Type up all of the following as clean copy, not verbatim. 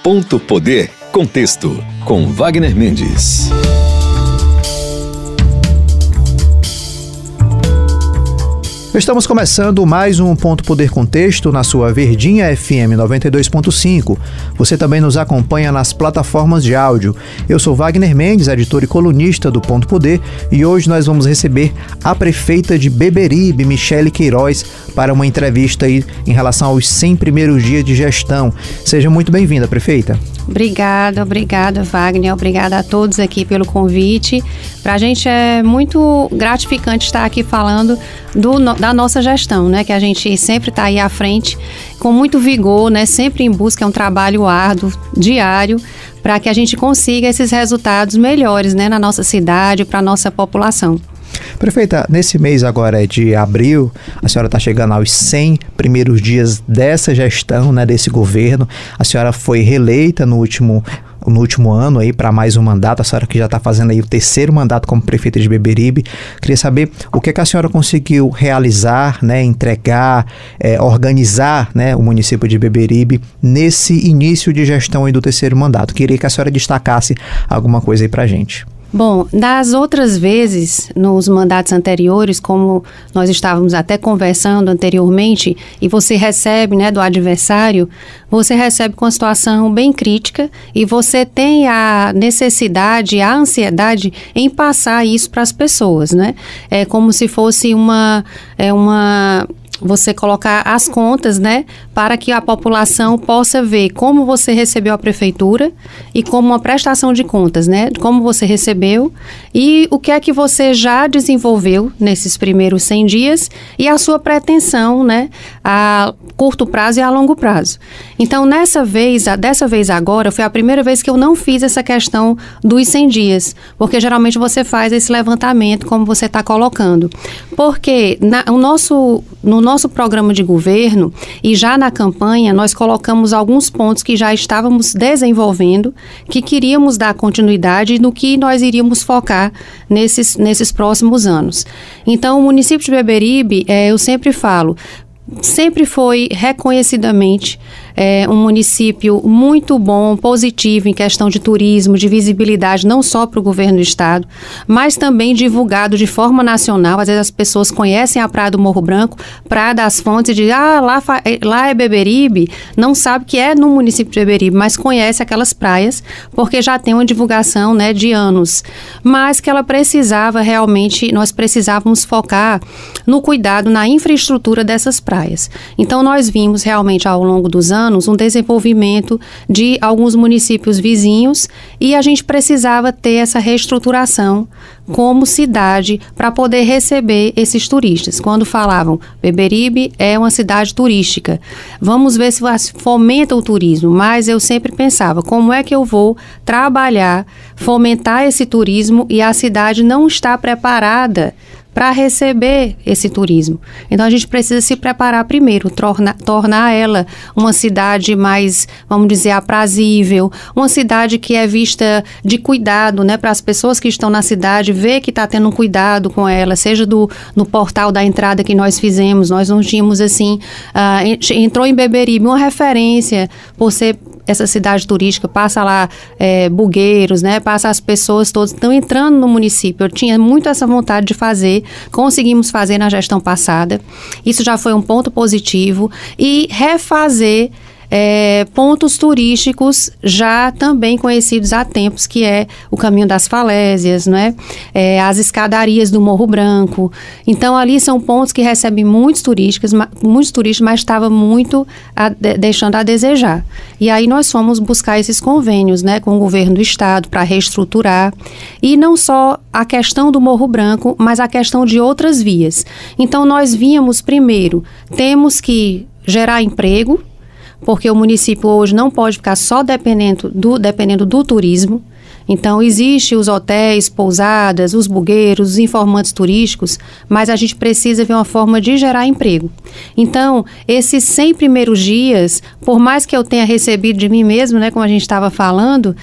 Ponto Poder Contexto, com Wagner Mendes. Estamos começando mais um Ponto Poder Contexto na sua Verdinha FM 92.5. Você também nos acompanha nas plataformas de áudio. Eu sou Wagner Mendes, editor e colunista do Ponto Poder, e hoje nós vamos receber a prefeita de Beberibe, Michele Queiroz, para uma entrevista aí em relação aos 100 primeiros dias de gestão. Seja muito bem-vinda, prefeita. Obrigada, Wagner. Obrigada a todos aqui pelo convite. Para a gente é muito gratificante estar aqui falando da nossa gestão, né? Que a gente sempre está aí à frente, com muito vigor, né? Sempre em busca, é um trabalho árduo, diário, para que a gente consiga esses resultados melhores, né? Na nossa cidade, para a nossa população. Prefeita, nesse mês agora de abril, a senhora está chegando aos 100 primeiros dias dessa gestão, né, desse governo. A senhora foi reeleita no último ano aí para mais um mandato, a senhora que já está fazendo aí o terceiro mandato como prefeita de Beberibe. Queria saber o que a senhora conseguiu realizar, né, entregar, organizar, né, o município de Beberibe nesse início de gestão aí do terceiro mandato. Queria que a senhora destacasse alguma coisa aí para a gente. Bom, das outras vezes, nos mandatos anteriores, como nós estávamos até conversando anteriormente, e você recebe, né, do adversário, você recebe com uma situação bem crítica e você tem a necessidade, a ansiedade em passar isso para as pessoas, né? É como se fosse você colocar as contas, né, para que a população possa ver como você recebeu a prefeitura e como uma prestação de contas, né, como você recebeu e o que é que você já desenvolveu nesses primeiros 100 dias e a sua pretensão, né, a curto prazo e a longo prazo. Então, dessa vez agora, foi a primeira vez que eu não fiz essa questão dos 100 dias, porque geralmente você faz esse levantamento, como você está colocando. Porque no nosso programa de governo e já na campanha, nós colocamos alguns pontos que já estávamos desenvolvendo, que queríamos dar continuidade e no que nós iríamos focar nesses próximos anos. Então, o município de Beberibe, eu sempre falo, sempre foi reconhecidamente um município muito bom, positivo em questão de turismo, de visibilidade, não só para o governo do estado, mas também divulgado de forma nacional. Às vezes as pessoas conhecem a Praia do Morro Branco, Praia das Fontes, e dizem, lá é Beberibe, não sabe que é no município de Beberibe, mas conhece aquelas praias, porque já tem uma divulgação, né, de anos. Mas que ela precisava realmente, nós precisávamos focar no cuidado, na infraestrutura dessas praias. Então nós vimos realmente ao longo dos anos um desenvolvimento de alguns municípios vizinhos e a gente precisava ter essa reestruturação como cidade para poder receber esses turistas. Quando falavam, Beberibe é uma cidade turística, vamos ver se fomenta o turismo, mas eu sempre pensava, como é que eu vou trabalhar, fomentar esse turismo e a cidade não está preparada para receber esse turismo. Então, a gente precisa se preparar primeiro, tornar ela uma cidade mais, vamos dizer, aprazível, uma cidade que é vista de cuidado, né, para as pessoas que estão na cidade, ver que está tendo um cuidado com ela, seja no portal da entrada que nós fizemos, nós não tínhamos assim, entrou em Beberibe uma referência por ser essa cidade turística, passa lá bugueiros, né? Passa as pessoas todas estão entrando no município. Eu tinha muito essa vontade de fazer, conseguimos fazer na gestão passada. Isso já foi um ponto positivo. E refazer pontos turísticos já também conhecidos há tempos, que é o Caminho das Falésias, né? As escadarias do Morro Branco. Então, ali são pontos que recebem muitos turistas, mas estava muito deixando a desejar. E aí nós fomos buscar esses convênios, né, com o governo do estado para reestruturar. E não só a questão do Morro Branco, mas a questão de outras vias. Então, nós víamos primeiro, temos que gerar emprego, porque o município hoje não pode ficar só dependendo do turismo. Então, existem os hotéis, pousadas, os bugueiros, os informantes turísticos, mas a gente precisa ver uma forma de gerar emprego. Então, esses 100 primeiros dias, por mais que eu tenha recebido de mim mesmo, né, como a gente estava falando,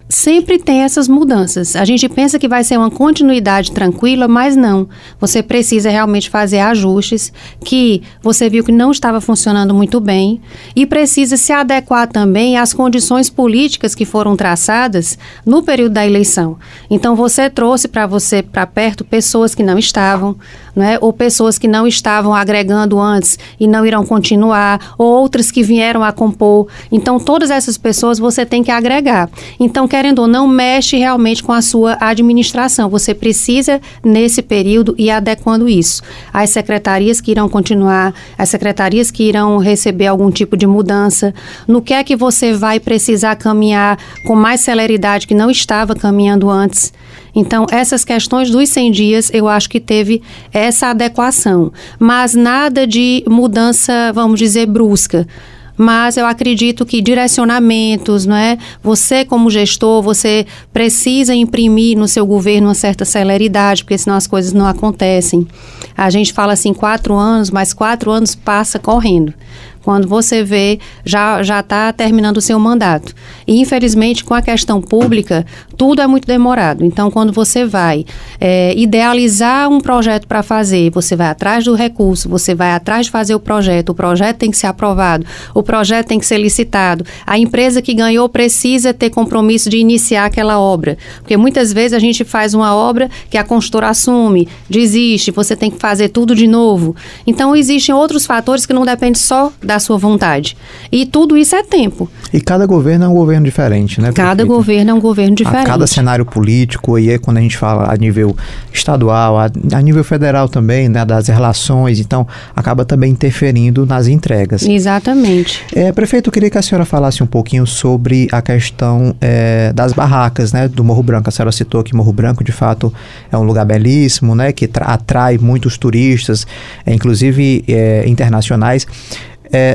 sempre tem essas mudanças. A gente pensa que vai ser uma continuidade tranquila, mas não. Você precisa realmente fazer ajustes que você viu que não estava funcionando muito bem e precisa se adequar também às condições políticas que foram traçadas no período da eleição. Então, você trouxe para perto pessoas que não estavam, né, ou pessoas que não estavam agregando antes e não irão continuar, ou outras que vieram a compor. Então, todas essas pessoas você tem que agregar. Então, querendo ou não, mexe realmente com a sua administração. Você precisa, nesse período, ir adequando isso. As secretarias que irão continuar, as secretarias que irão receber algum tipo de mudança, no que é que você vai precisar caminhar com mais celeridade que não estava caminhando antes. Então, essas questões dos 100 dias, eu acho que teve essa adequação, mas nada de mudança, vamos dizer, brusca. Mas eu acredito que direcionamentos, não é? Você como gestor, você precisa imprimir no seu governo uma certa celeridade, porque senão as coisas não acontecem. A gente fala assim 4 anos, mas 4 anos passa correndo. Quando você vê, já está terminando o seu mandato. E, infelizmente, com a questão pública, tudo é muito demorado. Então, quando você vai idealizar um projeto para fazer, você vai atrás do recurso, você vai atrás de fazer o projeto tem que ser aprovado, o projeto tem que ser licitado, a empresa que ganhou precisa ter compromisso de iniciar aquela obra. Porque muitas vezes a gente faz uma obra que a construtora assume, desiste, você tem que fazer tudo de novo. Então, existem outros fatores que não dependem só da sua vontade. E tudo isso é tempo. E cada governo é um governo diferente, né? Cada governo é um governo diferente. A cada cenário político, e aí quando a gente fala a nível estadual, a nível federal também, né, das relações, então acaba também interferindo nas entregas. Exatamente. Prefeito, eu queria que a senhora falasse um pouquinho sobre a questão das barracas, né, do Morro Branco. A senhora citou que Morro Branco, de fato, é um lugar belíssimo, né, que atrai muitos turistas, inclusive internacionais.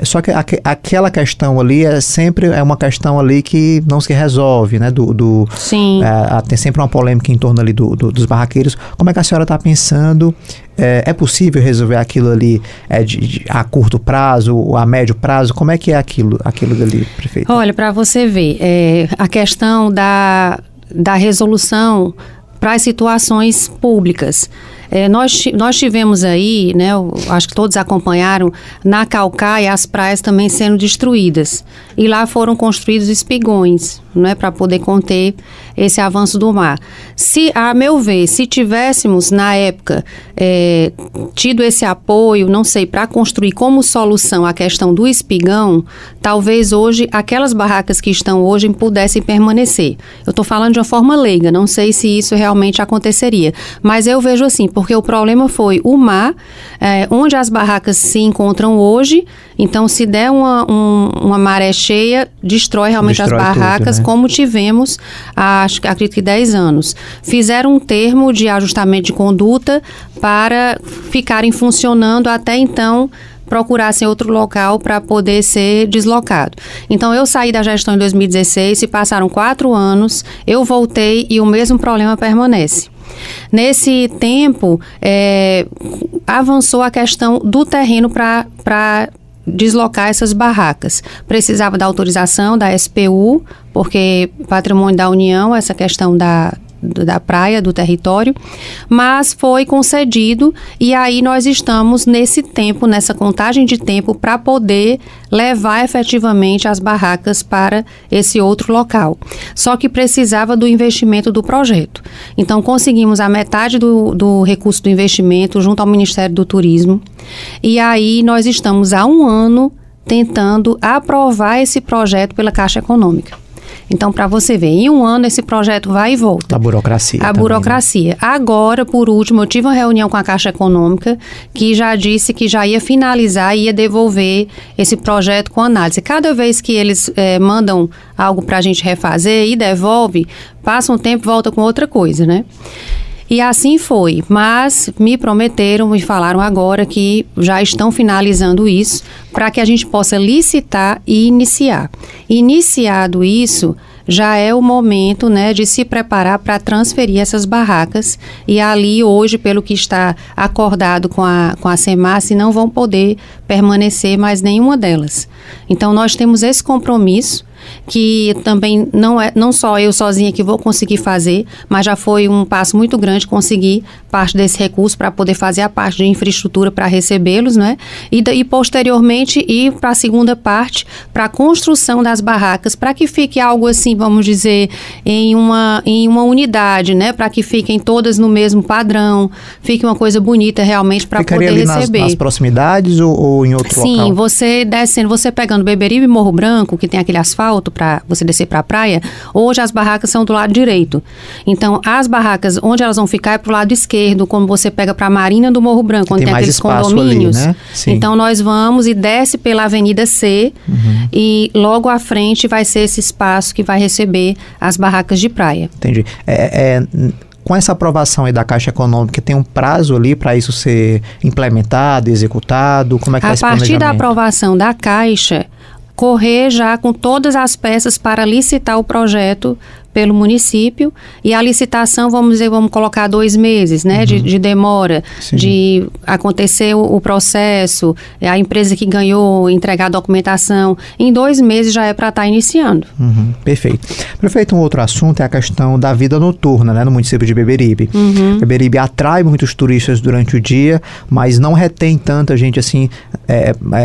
Só que aquela questão ali sempre uma questão ali que não se resolve, né? Sim. Tem sempre uma polêmica em torno ali dos barraqueiros. Como é que a senhora está pensando? É possível resolver aquilo ali a curto prazo, a médio prazo? Como é que é aquilo dali, prefeito? Olha, para você ver, a questão da resolução para as situações públicas. Nós tivemos aí, né, acho que todos acompanharam, na Caucaia as praias também sendo destruídas. E lá foram construídos espigões, né, para poder conter esse avanço do mar. A meu ver, se tivéssemos na época tido esse apoio, não sei, para construir como solução a questão do espigão, talvez hoje aquelas barracas que estão hoje pudessem permanecer. Eu estou falando de uma forma leiga, não sei se isso realmente aconteceria. Mas eu vejo assim, porque o problema foi o mar, onde as barracas se encontram hoje. Então, se der uma maré cheia, destrói realmente as barracas, tudo, né? Como tivemos, acredito que 10 anos. Fizeram um termo de ajustamento de conduta para ficarem funcionando até então, procurassem outro local para poder ser deslocado. Então, eu saí da gestão em 2016, se passaram 4 anos, eu voltei e o mesmo problema permanece. Nesse tempo, avançou a questão do terreno para deslocar essas barracas. Precisava da autorização da SPU, porque Patrimônio da União, essa questão da praia, do território, mas foi concedido e aí nós estamos nesse tempo, nessa contagem de tempo para poder levar efetivamente as barracas para esse outro local. Só que precisava do investimento do projeto. Então conseguimos a metade do recurso do investimento junto ao Ministério do Turismo e aí nós estamos há 1 ano tentando aprovar esse projeto pela Caixa Econômica. Então, para você ver, em 1 ano esse projeto vai e volta. A burocracia. A burocracia. Né? Agora, por último, eu tive uma reunião com a Caixa Econômica que já disse que já ia finalizar e ia devolver esse projeto com análise. Cada vez que eles mandam algo para a gente refazer e devolve, passa um tempo e volta com outra coisa, né? E assim foi, mas me prometeram e falaram agora que já estão finalizando isso para que a gente possa licitar e iniciar. Iniciado isso, já é o momento, né, de se preparar para transferir essas barracas e ali hoje, pelo que está acordado com a SEMASSE, não vão poder permanecer mais nenhuma delas. Então nós temos esse compromisso que também não só eu sozinha que vou conseguir fazer, mas já foi um passo muito grande conseguir parte desse recurso para poder fazer a parte de infraestrutura para recebê-los, né? E posteriormente ir para a segunda parte, para a construção das barracas, para que fique algo assim, vamos dizer, em uma unidade, né? Para que fiquem todas no mesmo padrão, fique uma coisa bonita realmente para poder ali receber. Nas proximidades ou em outro local? Sim, você descendo, você pegando Beberibe e Morro Branco, que tem aquele asfalto para você descer para a praia, hoje as barracas são do lado direito. Então, as barracas, onde elas vão ficar é para o lado esquerdo, como você pega para a Marina do Morro Branco, onde tem aqueles condomínios. Ali, né? Então, nós vamos e desce pela Avenida C e logo à frente vai ser esse espaço que vai receber as barracas de praia. Entendi. Com essa aprovação aí da Caixa Econômica, tem um prazo ali para isso ser implementado, executado? Como é que está esse planejamento? A partir da aprovação da Caixa, correr já com todas as peças para licitar o projeto pelo município, e a licitação, vamos colocar 2 meses, né, de demora, de acontecer o processo, a empresa que ganhou entregar a documentação, em 2 meses já é para estar iniciando. Perfeito. Prefeito, um outro assunto é a questão da vida noturna, né, no município de Beberibe. Beberibe atrai muitos turistas durante o dia, mas não retém tanta gente assim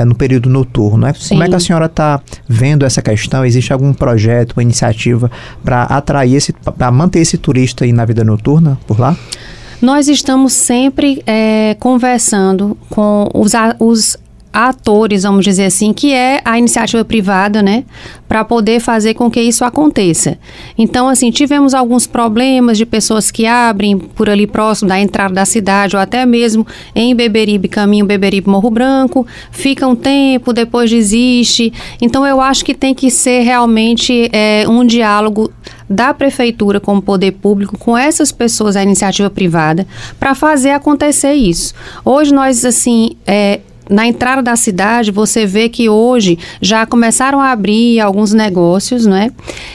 no período noturno, né? Como é que a senhora está vendo essa questão? Existe algum projeto, uma iniciativa para manter esse turista aí na vida noturna por lá? Nós estamos sempre conversando com os atores, vamos dizer assim, que é a iniciativa privada, né, para poder fazer com que isso aconteça. Então, assim, tivemos alguns problemas de pessoas que abrem por ali próximo da entrada da cidade, ou até mesmo em Beberibe, caminho Beberibe-Morro Branco, fica um tempo, depois desiste. Então, eu acho que tem que ser realmente um diálogo da prefeitura como poder público com essas pessoas, a iniciativa privada, para fazer acontecer isso. Hoje nós, assim, na entrada da cidade, você vê que hoje já começaram a abrir alguns negócios, né?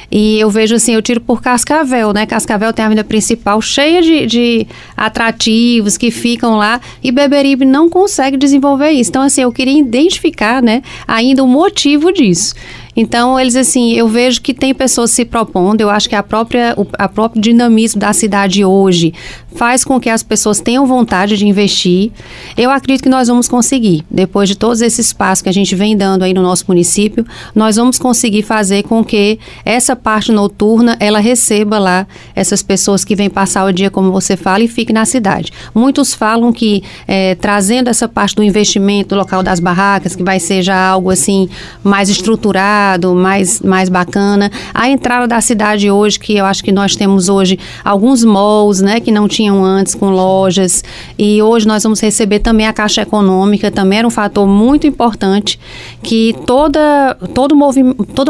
E eu vejo assim, eu tiro por Cascavel, né? Cascavel tem a avenida principal cheia de atrativos que ficam lá, e Beberibe não consegue desenvolver isso. Então, assim, eu queria identificar, né, ainda o motivo disso. Então, eles, assim, eu vejo que tem pessoas se propondo, eu acho que a próprio dinamismo da cidade hoje faz com que as pessoas tenham vontade de investir. Eu acredito que nós vamos conseguir, depois de todos esses passos que a gente vem dando aí no nosso município, nós vamos conseguir fazer com que essa parte noturna, ela receba lá essas pessoas que vêm passar o dia, como você fala, e fiquem na cidade. Muitos falam que trazendo essa parte do investimento do local das barracas, que vai ser já algo assim mais estruturado, mais bacana. A entrada da cidade hoje, que eu acho que nós temos hoje alguns malls, né, que não tinham antes, com lojas, e hoje nós vamos receber também a Caixa Econômica, também era um fator muito importante, que toda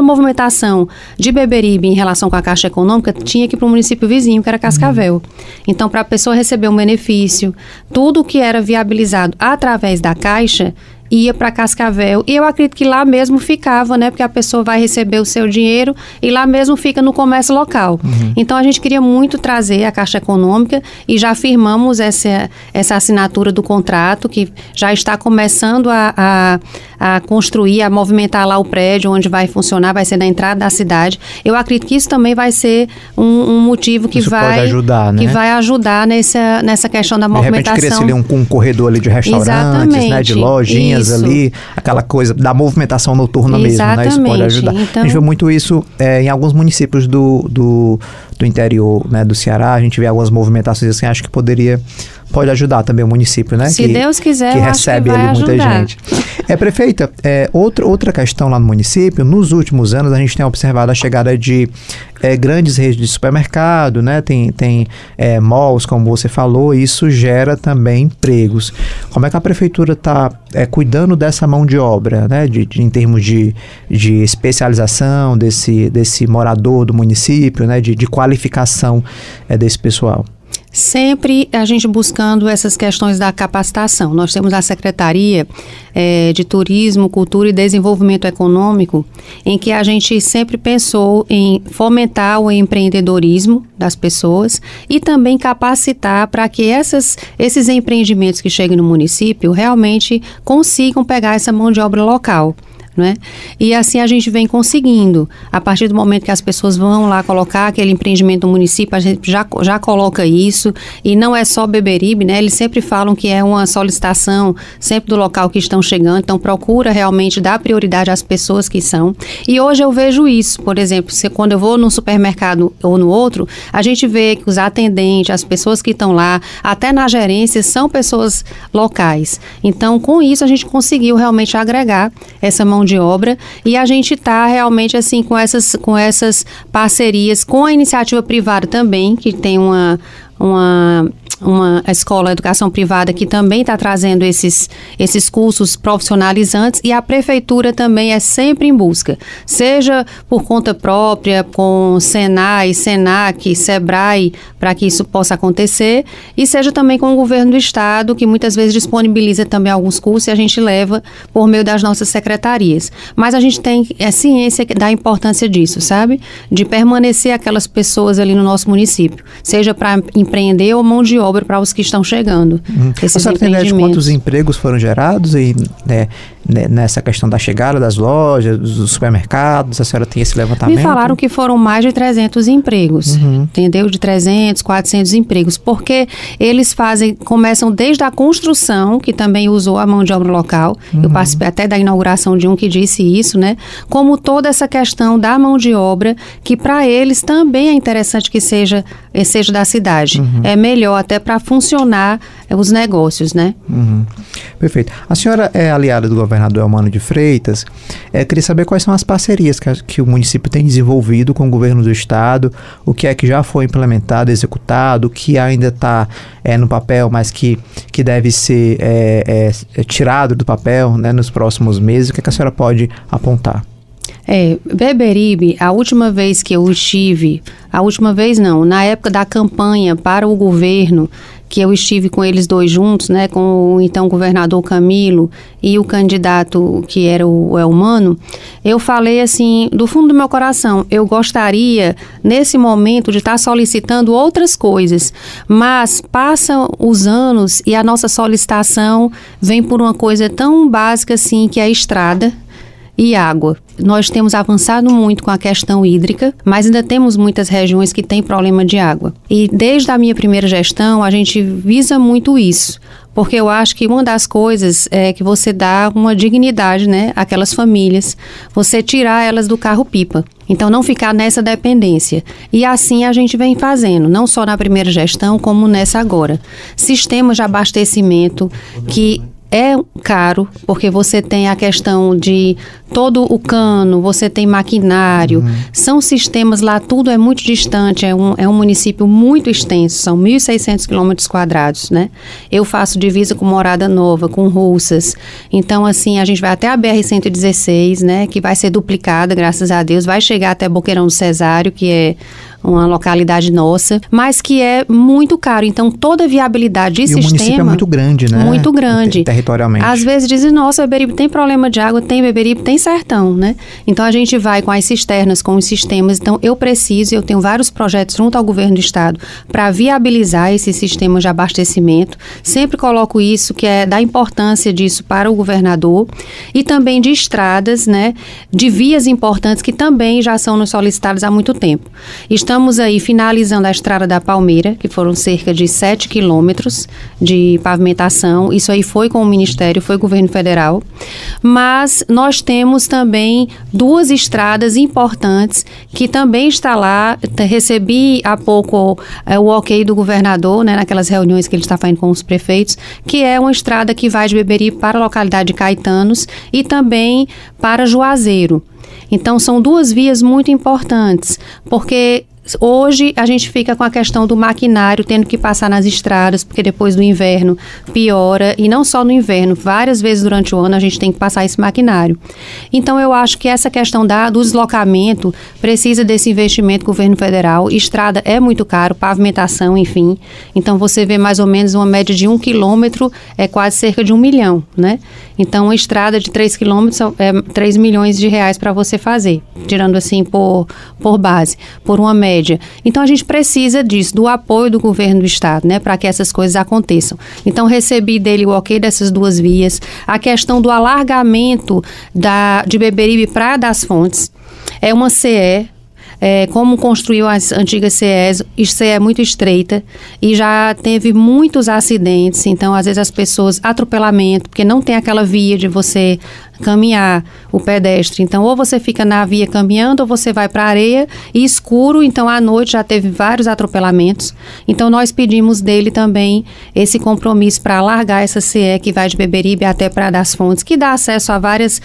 movimentação de Beberibe em relação com a Caixa Econômica tinha que ir para o município vizinho, que era Cascavel. Então, para a pessoa receber um benefício, tudo que era viabilizado através da Caixa ia para Cascavel, e eu acredito que lá mesmo ficava, né, porque a pessoa vai receber o seu dinheiro e lá mesmo fica no comércio local. Então a gente queria muito trazer a Caixa Econômica e já firmamos essa assinatura do contrato, que já está começando a construir, a movimentar lá o prédio onde vai funcionar, vai ser na entrada da cidade. Eu acredito que isso também vai ser um motivo que vai ajudar, né? Que vai ajudar nessa questão da movimentação. De repente cria-se ali um corredor ali de restaurantes, né, de lojinhas ali, aquela coisa da movimentação noturna mesmo, né? Isso pode ajudar. Então, a gente vê muito isso em alguns municípios do interior, né, do Ceará. A gente vê algumas movimentações assim, acho que pode ajudar também o município, né? Se Deus quiser, que recebe ali muita gente. Prefeita, outra questão lá no município, nos últimos anos a gente tem observado a chegada de grandes redes de supermercado, né? Tem malls, como você falou, e isso gera também empregos. Como é que a prefeitura está cuidando dessa mão de obra, né? Em termos de especialização desse morador do município, né? De qualificação desse pessoal? Sempre a gente buscando essas questões da capacitação. Nós temos a Secretaria de Turismo, Cultura e Desenvolvimento Econômico, em que a gente sempre pensou em fomentar o empreendedorismo das pessoas e também capacitar para que esses empreendimentos que cheguem no município realmente consigam pegar essa mão de obra local. Né? E assim a gente vem conseguindo. A partir do momento que as pessoas vão lá colocar aquele empreendimento no município, a gente já coloca isso, e não é só Beberibe, né? Eles sempre falam que é uma solicitação sempre do local que estão chegando, então procura realmente dar prioridade às pessoas que são. E hoje eu vejo isso, por exemplo, quando eu vou num supermercado ou no outro, a gente vê que os atendentes, as pessoas que estão lá, até na gerência, são pessoas locais. Então, com isso, a gente conseguiu realmente agregar essa mão de obra, e a gente está realmente assim com essas parcerias com a iniciativa privada também, que tem uma escola de educação privada que também está trazendo esses cursos profissionalizantes, e a prefeitura também é sempre em busca, seja por conta própria, com Senai, Senac, Sebrae, para que isso possa acontecer, e seja também com o governo do estado, que muitas vezes disponibiliza também alguns cursos e a gente leva por meio das nossas secretarias. Mas a gente tem ciência da importância disso, sabe? De permanecer aquelas pessoas ali no nosso município, seja para empreender ou mão de obra para os que estão chegando. A senhora tem ideia de quantos empregos foram gerados nessa questão da chegada das lojas, dos supermercados? A senhora tem esse levantamento? Me falaram que foram mais de 300 empregos, entendeu? De 300, 400 empregos, porque eles começam desde a construção, que também usou a mão de obra local. Eu participei até da inauguração de um que disse isso, né? Como toda essa questão da mão de obra, que para eles também é interessante que seja da cidade. É melhor até para funcionar os negócios, né? Perfeito. A senhora é aliada do governador Eumano de Freitas. Queria saber quais são as parcerias que o município tem desenvolvido com o governo do estado, o que é que já foi implementado, executado, o que ainda está no papel, mas que deve ser tirado do papel, né, nos próximos meses. O que é que a senhora pode apontar? Beberibe, a última vez que eu estive, na época da campanha para o governo, que eu estive com eles dois juntos, né, com o então governador Camilo e o candidato que era o Eumano, eu falei assim, do fundo do meu coração, eu gostaria, nesse momento, de estar solicitando outras coisas, mas passam os anos e a nossa solicitação vem por uma coisa tão básica assim, que é a estrada e água. Nós temos avançado muito com a questão hídrica, mas ainda temos muitas regiões que têm problema de água. E desde a minha primeira gestão, a gente visa muito isso, porque eu acho que uma das coisas é que você dá uma dignidade, né, àquelas famílias, você tirar elas do carro-pipa. Então, não ficar nessa dependência. E assim a gente vem fazendo, não só na primeira gestão, como nessa agora. Sistemas de abastecimento que é caro, porque você tem a questão de todo o cano, você tem maquinário, são sistemas lá, tudo é muito distante, é um município muito extenso, são 1.600 km², né? Eu faço divisa com Morada Nova, com Russas, então assim, a gente vai até a BR-116, né, que vai ser duplicada, graças a Deus, vai chegar até Boqueirão do Cesário, que é uma localidade nossa, mas que é muito caro. Então, toda a viabilidade de sistema... E o município é muito grande, né? Muito grande. Territorialmente. Às vezes dizem, nossa, Beberibe tem problema de água, tem Beberibe, tem sertão, né? Então, a gente vai com as cisternas, com os sistemas. Então, eu tenho vários projetos junto ao governo do estado para viabilizar esses sistemas de abastecimento. Sempre coloco isso, que é da importância disso para o governador. E também de estradas, né? De vias importantes que também já são nos solicitadas há muito tempo. Estamos aí finalizando a Estrada da Palmeira, que foram cerca de 7 quilômetros de pavimentação. Isso aí foi com o Ministério, foi o governo federal. Mas nós temos também 2 estradas importantes que também está lá. Recebi há pouco o ok do governador, né, naquelas reuniões que ele está fazendo com os prefeitos, que é uma estrada que vai de Beberibe para a localidade de Caetanos e também para Juazeiro. Então, são 2 vias muito importantes, porque Hoje a gente fica com a questão do maquinário tendo que passar nas estradas, porque depois do inverno piora, e não só no inverno, várias vezes durante o ano a gente tem que passar esse maquinário. Então eu acho que essa questão do deslocamento precisa desse investimento do governo federal. Estrada é muito caro, pavimentação, enfim. Então você vê mais ou menos uma média de 1 quilômetro, é quase cerca de 1 milhão, né? Então uma estrada de 3 quilômetros é 3 milhões de reais para você fazer, tirando assim por base, por uma média. Então, a gente precisa disso, do apoio do governo do estado, né, para que essas coisas aconteçam. Então, recebi dele o ok dessas 2 vias. A questão do alargamento de Beberibe para das Fontes é uma CE. Como construiu as antigas CEs, isso é muito estreita e já teve muitos acidentes. Então, às vezes as pessoas, atropelamento, porque não tem aquela via de você caminhar, o pedestre. Então, ou você fica na via caminhando, ou você vai para a areia e escuro. Então, à noite já teve vários atropelamentos. Então, nós pedimos dele também esse compromisso para alargar essa CE que vai de Beberibe até Praia das Fontes, que dá acesso a várias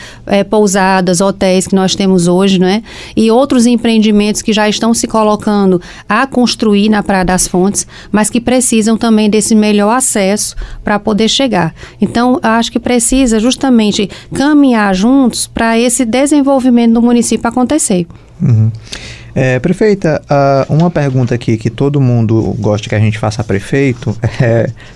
pousadas, hotéis que nós temos hoje, né? E outros empreendimentos que já estão se colocando a construir na Praia das Fontes, mas que precisam também desse melhor acesso para poder chegar. Então, acho que precisa justamente caminhar juntos para esse desenvolvimento do município acontecer. Uhum. Prefeita, uma pergunta aqui que todo mundo gosta que a gente faça a prefeito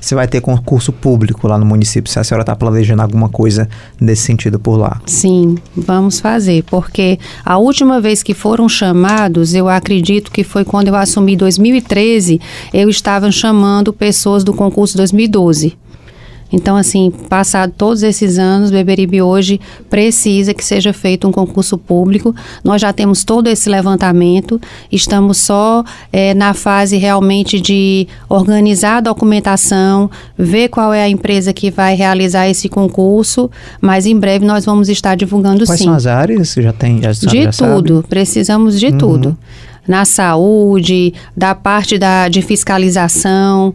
se vai ter concurso público lá no município, se a senhora está planejando alguma coisa nesse sentido por lá. Sim, vamos fazer, porque a última vez que foram chamados, eu acredito que foi quando eu assumi em 2013, eu estava chamando pessoas do concurso 2012. Então, assim, passado todos esses anos, Beberibe hoje precisa que seja feito um concurso público. Nós já temos todo esse levantamento, estamos só na fase realmente de organizar a documentação, ver qual é a empresa que vai realizar esse concurso, mas em breve nós vamos estar divulgando. Quais sim. Quais são as áreas? Já tudo, sabe? Precisamos de tudo. Na saúde, da parte de fiscalização,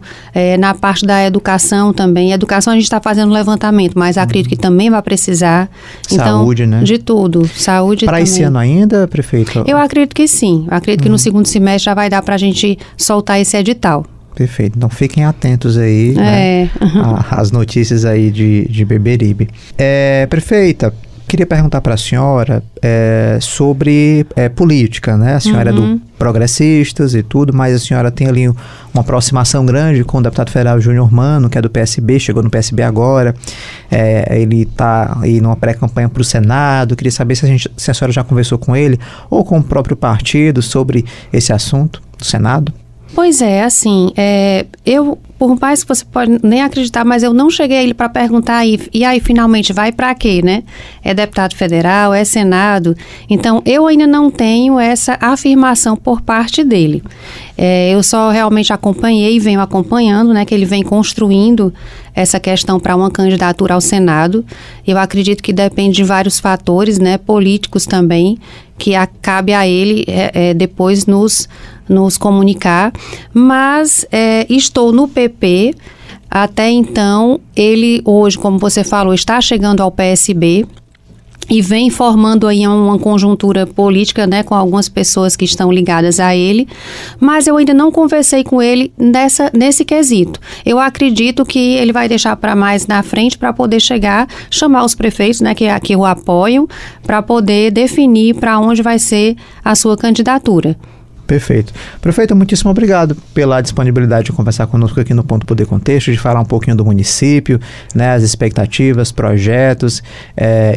na parte da educação também. Educação a gente está fazendo levantamento, mas acredito que também vai precisar. Saúde, então, né? De tudo. Saúde para também. Esse ano ainda, prefeito? Eu acredito que sim. Acredito que no segundo semestre já vai dar para a gente soltar esse edital. Perfeito. Então fiquem atentos aí, né, às notícias aí de Beberibe. Prefeita, queria perguntar para a senhora sobre política, né? A senhora é do Progressistas e tudo, mas a senhora tem ali uma aproximação grande com o deputado federal Júnior Mano, que é do PSB, chegou no PSB agora. Ele está aí numa pré-campanha para o Senado. Queria saber se a senhora já conversou com ele ou com o próprio partido sobre esse assunto do Senado. Pois é, assim, eu, por mais que você pode nem acreditar, mas eu não cheguei a ele para perguntar e aí finalmente vai para quê, né? É deputado federal, é Senado, então eu ainda não tenho essa afirmação por parte dele. Eu só realmente acompanhei e venho acompanhando, né, que ele vem construindo essa questão para uma candidatura ao Senado. Eu acredito que depende de vários fatores, né, políticos também, que cabe a ele depois nos comunicar, mas estou no PP. Até então, ele hoje, como você falou, está chegando ao PSB e vem formando aí uma conjuntura política, né, com algumas pessoas que estão ligadas a ele, mas eu ainda não conversei com ele nesse quesito. Eu acredito que ele vai deixar para mais na frente para poder chamar os prefeitos, né, que o apoiam, para poder definir para onde vai ser a sua candidatura. Perfeito. Prefeito, muitíssimo obrigado pela disponibilidade de conversar conosco aqui no Ponto Poder Contexto, de falar um pouquinho do município, né, as expectativas, projetos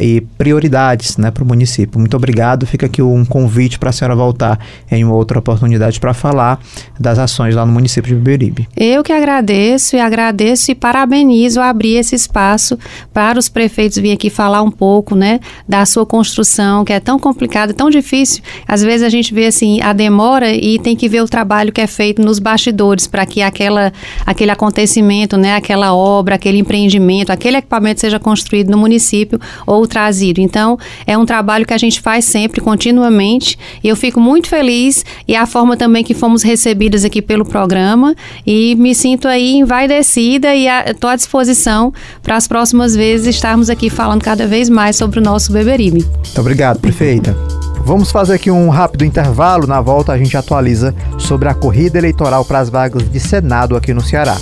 e prioridades, né, para o município. Muito obrigado. Fica aqui um convite para a senhora voltar em uma outra oportunidade para falar das ações lá no município de Beberibe. Eu que agradeço e parabenizo abrir esse espaço para os prefeitos virem aqui falar um pouco, né, da sua construção, que é tão complicada, tão difícil. Às vezes a gente vê assim a demora e tem que ver o trabalho que é feito nos bastidores para que aquele acontecimento, né, aquela obra, aquele empreendimento, aquele equipamento seja construído no município ou trazido. Então, é um trabalho que a gente faz sempre, continuamente, e eu fico muito feliz e a forma também que fomos recebidas aqui pelo programa e me sinto aí envaidecida e estou à disposição para as próximas vezes estarmos aqui falando cada vez mais sobre o nosso Beberibe. Muito obrigado, prefeita. Vamos fazer aqui um rápido intervalo. Na volta a gente atualiza sobre a corrida eleitoral para as vagas de Senado aqui no Ceará.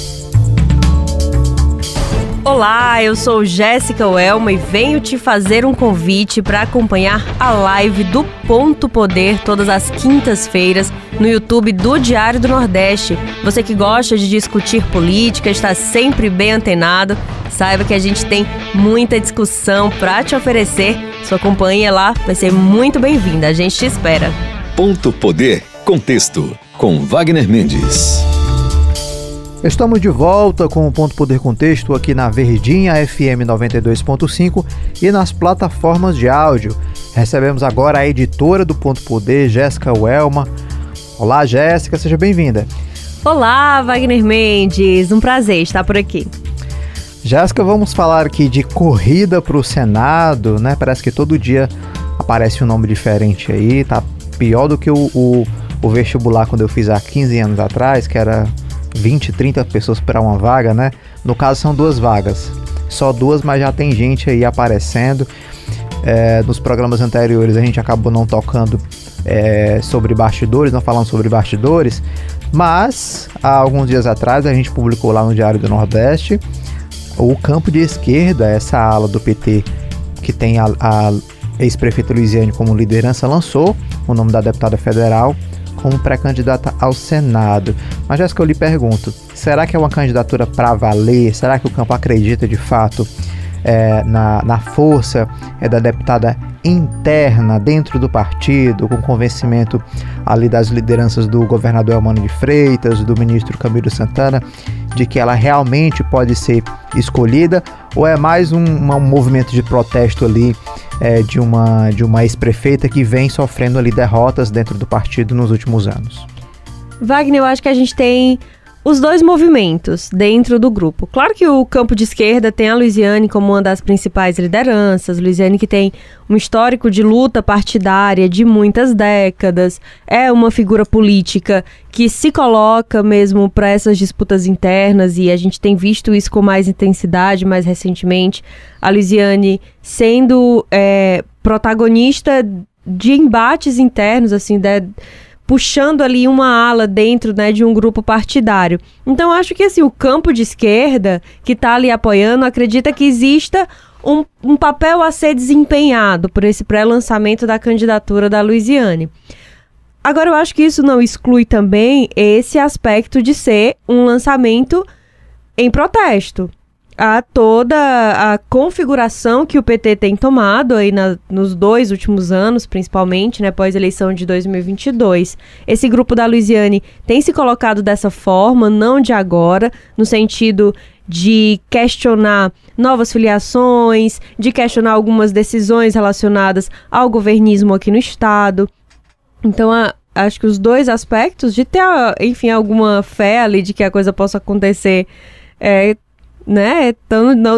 Olá, eu sou Jéssica Welma e venho te fazer um convite para acompanhar a live do Ponto Poder todas as quintas-feiras no YouTube do Diário do Nordeste. Você que gosta de discutir política, está sempre bem antenado, saiba que a gente tem muita discussão para te oferecer. Sua companhia lá vai ser muito bem-vinda, a gente te espera. Ponto Poder Contexto, com Wagner Mendes. Estamos de volta com o Ponto Poder Contexto aqui na Verdinha FM 92.5 e nas plataformas de áudio. Recebemos agora a editora do Ponto Poder, Jéssica Welma. Olá, Jéssica, seja bem-vinda. Olá, Wagner Mendes, um prazer estar por aqui. Jéssica, vamos falar aqui de corrida para o Senado, né? Parece que todo dia aparece um nome diferente aí, tá pior do que o vestibular quando eu fiz há 15 anos atrás, que era 20, 30 pessoas para uma vaga, né? No caso são 2 vagas, só 2, mas já tem gente aí aparecendo. Nos programas anteriores a gente acabou não tocando sobre bastidores, não falando sobre bastidores, mas há alguns dias atrás a gente publicou lá no Diário do Nordeste o campo de esquerda, essa ala do PT que tem a ex-prefeita Luiziane como liderança, lançou o nome da deputada federal como pré-candidata ao Senado. Mas, Jéssica, eu lhe pergunto, será que é uma candidatura para valer? Será que o campo acredita de fato na força da deputada interna dentro do partido, com convencimento ali das lideranças do governador Elmano de Freitas, do ministro Camilo Santana, de que ela realmente pode ser escolhida? Ou é mais um movimento de protesto ali de uma ex-prefeita que vem sofrendo ali derrotas dentro do partido nos últimos anos? Wagner, eu acho que a gente tem os 2 movimentos dentro do grupo. Claro que o campo de esquerda tem a Luiziane como uma das principais lideranças, Luiziane que tem um histórico de luta partidária de muitas décadas, é uma figura política que se coloca mesmo para essas disputas internas e a gente tem visto isso com mais intensidade mais recentemente, a Luiziane sendo protagonista de embates internos, assim, puxando ali uma ala dentro, né, de um grupo partidário. Então, acho que assim, o campo de esquerda que está ali apoiando acredita que exista um papel a ser desempenhado por esse pré-lançamento da candidatura da Luiziane. Agora, eu acho que isso não exclui também esse aspecto de ser um lançamento em protesto a toda a configuração que o PT tem tomado aí nos 2 últimos anos, principalmente, né, pós-eleição de 2022. Esse grupo da Luiziane tem se colocado dessa forma, não de agora, no sentido de questionar novas filiações, de questionar algumas decisões relacionadas ao governismo aqui no Estado. Então, acho que os 2 aspectos de ter, enfim, alguma fé ali de que a coisa possa acontecer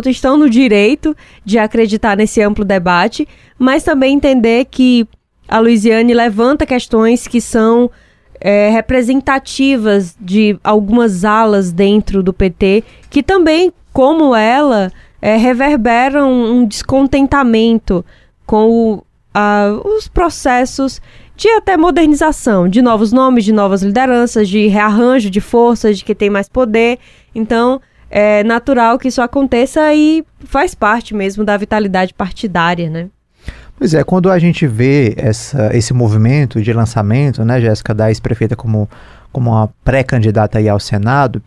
estão no direito de acreditar nesse amplo debate, mas também entender que a Luiziane levanta questões que são representativas de algumas alas dentro do PT, que também, como ela, reverberam um descontentamento com os processos de até modernização, de novos nomes, de novas lideranças, de rearranjo de forças, de que tem mais poder. Então, é natural que isso aconteça e faz parte mesmo da vitalidade partidária, né? Pois é, quando a gente vê esse movimento de lançamento, né, Jéssica, da ex-prefeita como uma pré-candidata aí ao Senado,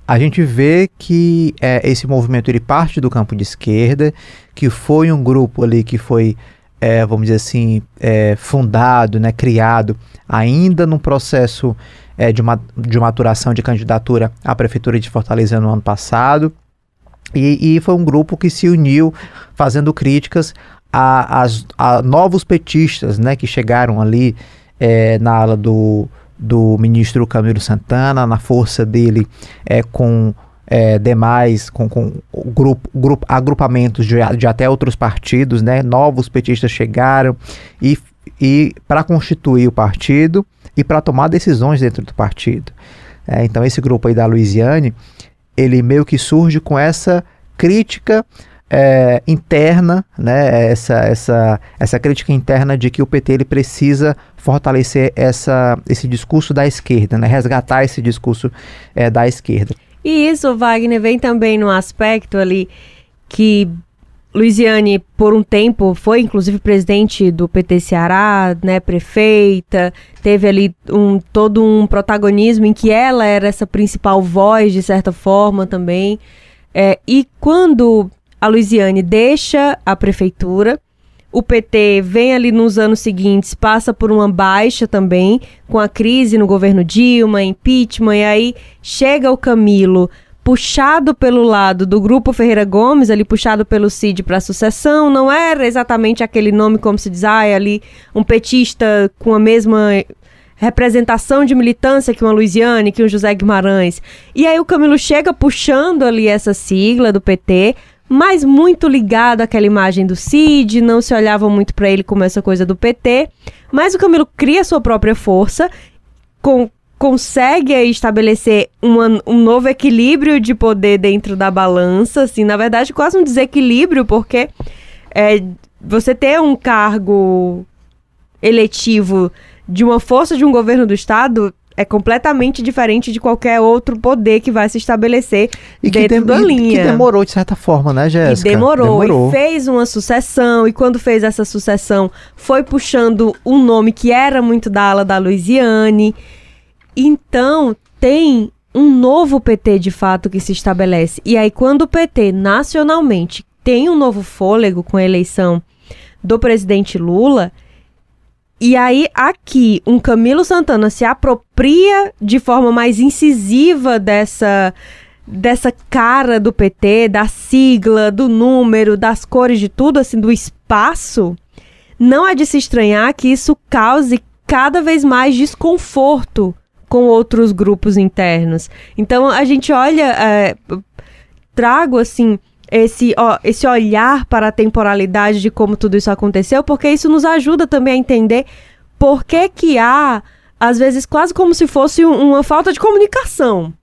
a gente vê que esse movimento ele parte do campo de esquerda, que foi um grupo ali que foi, vamos dizer assim, fundado, né, criado ainda num processo de maturação de candidatura à Prefeitura de Fortaleza no ano passado, e foi um grupo que se uniu fazendo críticas a novos petistas, né, que chegaram ali na ala do ministro Camilo Santana, na força dele com demais, com agrupamentos de até outros partidos, né, novos petistas chegaram e para constituir o partido e para tomar decisões dentro do partido. Então esse grupo aí da Luiziane, ele meio que surge com essa crítica interna, né, essa crítica interna de que o PT ele precisa fortalecer esse discurso da esquerda, né, resgatar esse discurso da esquerda. E isso, Wagner, vem também no aspecto ali que Luiziane, por um tempo, foi inclusive presidente do PT Ceará, né, prefeita, teve ali todo um protagonismo em que ela era essa principal voz, de certa forma, também. E quando a Luiziane deixa a prefeitura, o PT vem ali nos anos seguintes, passa por uma baixa também, com a crise no governo Dilma, impeachment, e aí chega o Camilo, puxado pelo lado do Grupo Ferreira Gomes, ali puxado pelo Cid para a sucessão. Não era exatamente aquele nome como se diz, é ali um petista com a mesma representação de militância que uma Luiziane, que um José Guimarães. E aí o Camilo chega puxando ali essa sigla do PT, mas muito ligado àquela imagem do Cid, não se olhava muito para ele como essa coisa do PT, mas o Camilo cria sua própria força, consegue aí estabelecer um novo equilíbrio de poder dentro da balança, assim, na verdade quase um desequilíbrio, porque você ter um cargo eletivo de uma força de um governo do estado é completamente diferente de qualquer outro poder que vai se estabelecer dentro da linha. Que demorou de certa forma, né, Jéssica? E demorou. E fez uma sucessão, e quando fez essa sucessão foi puxando um nome que era muito da ala da Luiziane. Então, tem um novo PT, de fato, que se estabelece. E aí, quando o PT, nacionalmente, tem um novo fôlego com a eleição do presidente Lula, e aí, aqui, um Camilo Santana se apropria de forma mais incisiva dessa cara do PT, da sigla, do número, das cores, de tudo, assim, do espaço, não é de se estranhar que isso cause cada vez mais desconforto com outros grupos internos. Então, a gente olha, trago, assim, esse olhar para a temporalidade de como tudo isso aconteceu, porque isso nos ajuda também a entender por que há, às vezes, quase como se fosse uma falta de comunicação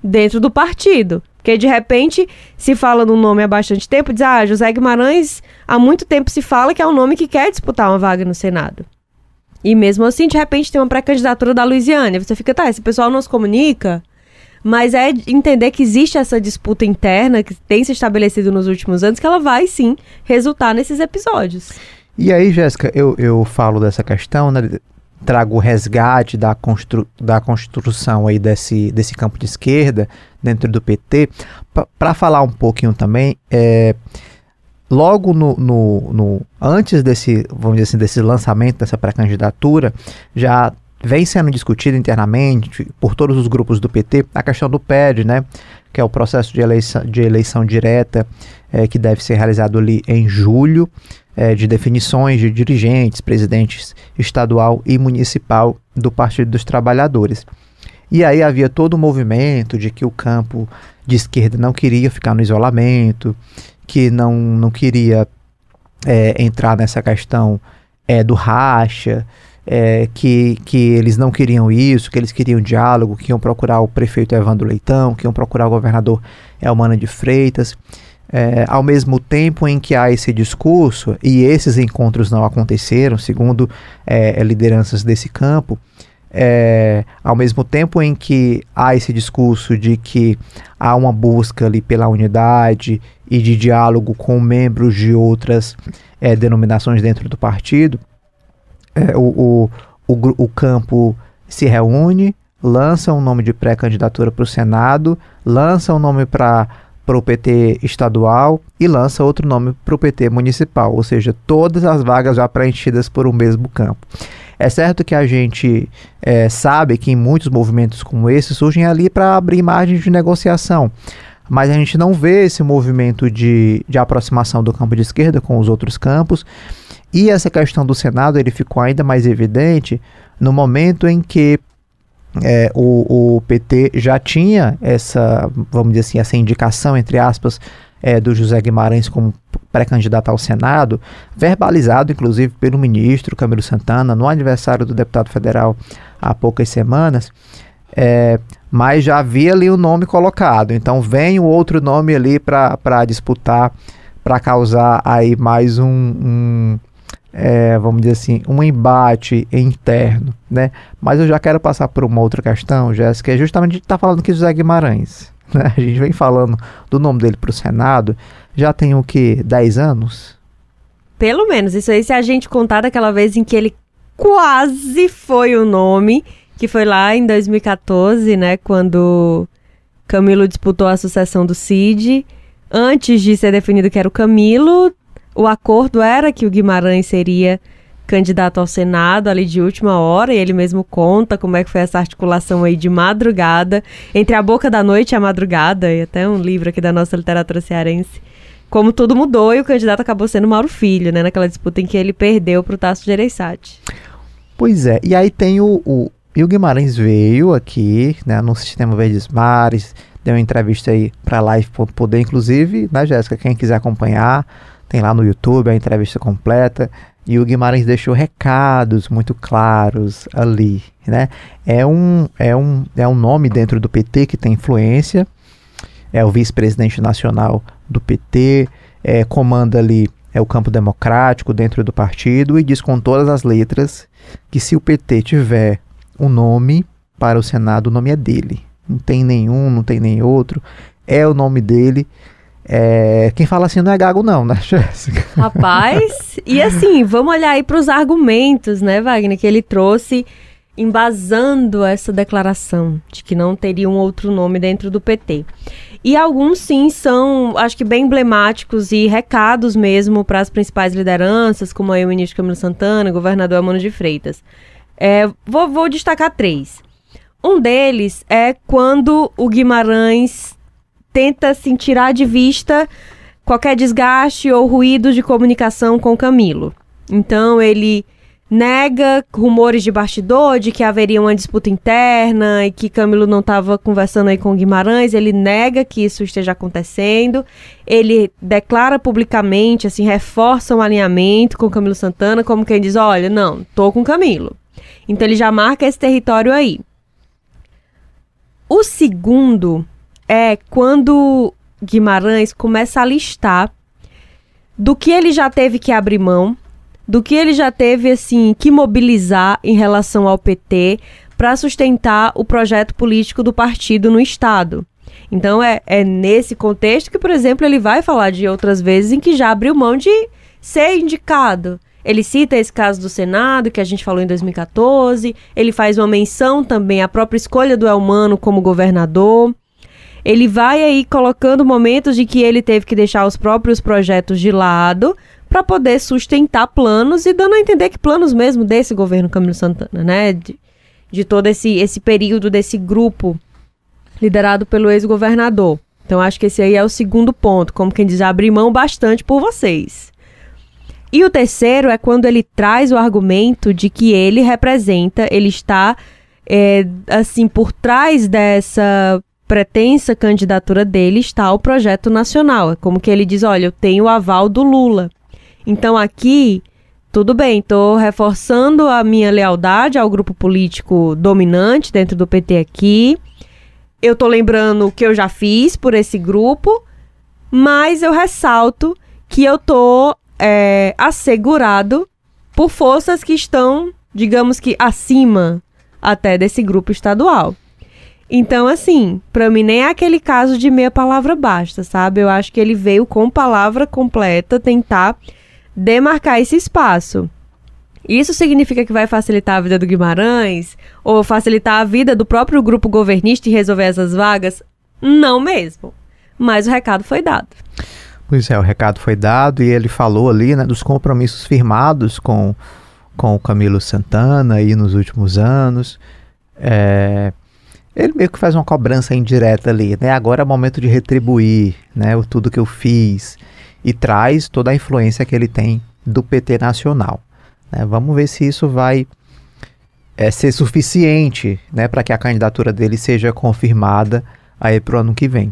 dentro do partido. Porque, de repente, se fala no nome há bastante tempo, diz, José Guimarães, há muito tempo se fala que é um nome que quer disputar uma vaga no Senado. E mesmo assim, de repente, tem uma pré-candidatura da Luiziane. Você fica, esse pessoal não se comunica? Mas é entender que existe essa disputa interna que tem se estabelecido nos últimos anos, que ela vai, sim, resultar nesses episódios. E aí, Jéssica, eu falo dessa questão, né? Trago o resgate da construção aí desse campo de esquerda dentro do PT, para falar um pouquinho também, logo antes desse, vamos dizer assim, desse lançamento dessa pré-candidatura, já vem sendo discutido internamente por todos os grupos do PT a questão do PED, né, que é o processo de eleição direta que deve ser realizado ali em julho, de definições de dirigentes, presidentes estadual e municipal do Partido dos Trabalhadores. E aí havia todo um movimento de que o campo de esquerda não queria ficar no isolamento, que não queria entrar nessa questão do racha, que eles não queriam isso, que eles queriam diálogo, que iam procurar o prefeito Evandro Leitão, que iam procurar o governador Elmano de Freitas. Ao mesmo tempo em que há esse discurso, e esses encontros não aconteceram, segundo lideranças desse campo, ao mesmo tempo em que há esse discurso de que há uma busca ali pela unidade e de diálogo com membros de outras denominações dentro do partido, o campo se reúne, lança um nome de pré-candidatura para o Senado, lança um nome para o PT estadual e lança outro nome para o PT municipal, ou seja, todas as vagas já preenchidas por um mesmo campo. É certo que a gente sabe que em muitos movimentos como esse surgem ali para abrir margens de negociação, mas a gente não vê esse movimento de aproximação do campo de esquerda com os outros campos. E essa questão do Senado ele ficou ainda mais evidente no momento em que o PT já tinha essa, vamos dizer assim, essa indicação, entre aspas, do José Guimarães como pré-candidato ao Senado, verbalizado inclusive pelo ministro Camilo Santana no aniversário do deputado federal há poucas semanas, mas já havia ali o nome colocado. Então vem o outro nome ali para disputar para causar aí mais vamos dizer assim, um embate interno, né? Mas eu já quero passar por uma outra questão, Jéssica, que é justamente a gente está falando aqui do José Guimarães, né? A gente vem falando do nome dele para o Senado, já tem o quê? 10 anos? Pelo menos, isso aí se a gente contar daquela vez em que ele quase foi o nome, que foi lá em 2014, né, quando Camilo disputou a sucessão do Cid. Antes de ser definido que era o Camilo, o acordo era que o Guimarães seria candidato ao Senado ali de última hora, e ele mesmo conta como é que foi essa articulação aí de madrugada, entre a boca da noite e a madrugada, e até um livro aqui da nossa literatura cearense, como tudo mudou e o candidato acabou sendo Mauro Filho, né, naquela disputa em que ele perdeu para o Tasso Gereissati. Pois é, e aí tem o Guimarães veio aqui, né, no Sistema Verdes Mares, deu uma entrevista aí para Live.poder, inclusive, né, Jéssica, quem quiser acompanhar, tem lá no YouTube a entrevista completa, e o Guimarães deixou recados muito claros ali, né, é um nome dentro do PT que tem influência, é o vice-presidente nacional do PT, comanda ali o campo democrático dentro do partido e diz com todas as letras que se o PT tiver um nome para o Senado, o nome é dele. Não tem nenhum, não tem nem outro. É o nome dele. Quem fala assim não é gago não, né, Jéssica? Rapaz, e assim, vamos olhar aí para os argumentos, né, Wagner, que ele trouxe embasando essa declaração de que não teria um outro nome dentro do PT. E alguns, sim, são, acho que bem emblemáticos e recados mesmo para as principais lideranças, como aí o ministro Camilo Santana, o governador Elmano de Freitas. Vou destacar 3. Um deles é quando o Guimarães tenta assim, tirar de vista qualquer desgaste ou ruído de comunicação com Camilo. Então, ele nega rumores de bastidor, de que haveria uma disputa interna e que Camilo não estava conversando aí com o Guimarães. Ele nega que isso esteja acontecendo. Ele declara publicamente, assim, reforça um alinhamento com Camilo Santana, como quem diz, olha, não, tô com Camilo. Então ele já marca esse território aí. O segundo é quando Guimarães começa a listar do que ele já teve que abrir mão, do que ele já teve assim que mobilizar em relação ao PT para sustentar o projeto político do partido no Estado. Então é nesse contexto que, por exemplo, ele vai falar de outras vezes em que já abriu mão de ser indicado. Ele cita esse caso do Senado, que a gente falou em 2014, ele faz uma menção também à própria escolha do Elmano como governador. Ele vai aí colocando momentos de que ele teve que deixar os próprios projetos de lado para poder sustentar planos e dando a entender que planos mesmo desse governo Camilo Santana, né? De todo esse período desse grupo liderado pelo ex-governador. Então, acho que esse aí é o segundo ponto, como quem diz, abrir mão bastante por vocês. E o terceiro é quando ele traz o argumento de que ele representa, ele está, assim, por trás dessa pretensa candidatura dele está o projeto nacional. É como que ele diz, olha, eu tenho o aval do Lula. Então aqui, tudo bem, estou reforçando a minha lealdade ao grupo político dominante dentro do PT aqui. Eu estou lembrando o que eu já fiz por esse grupo, mas eu ressalto que eu estou assegurado por forças que estão, digamos que, acima até desse grupo estadual. Então, assim, para mim nem é aquele caso de meia palavra basta, sabe? Eu acho que ele veio com palavra completa tentar demarcar esse espaço. Isso significa que vai facilitar a vida do Guimarães? Ou facilitar a vida do próprio grupo governista e resolver essas vagas? Não mesmo. Mas o recado foi dado. Pois é, o recado foi dado e ele falou ali, né, dos compromissos firmados com o Camilo Santana aí nos últimos anos. Ele meio que faz uma cobrança indireta ali, né? Agora é o momento de retribuir, né, tudo que eu fiz. E traz toda a influência que ele tem do PT nacional. Né? Vamos ver se isso vai ser suficiente, né, para que a candidatura dele seja confirmada aí para o ano que vem.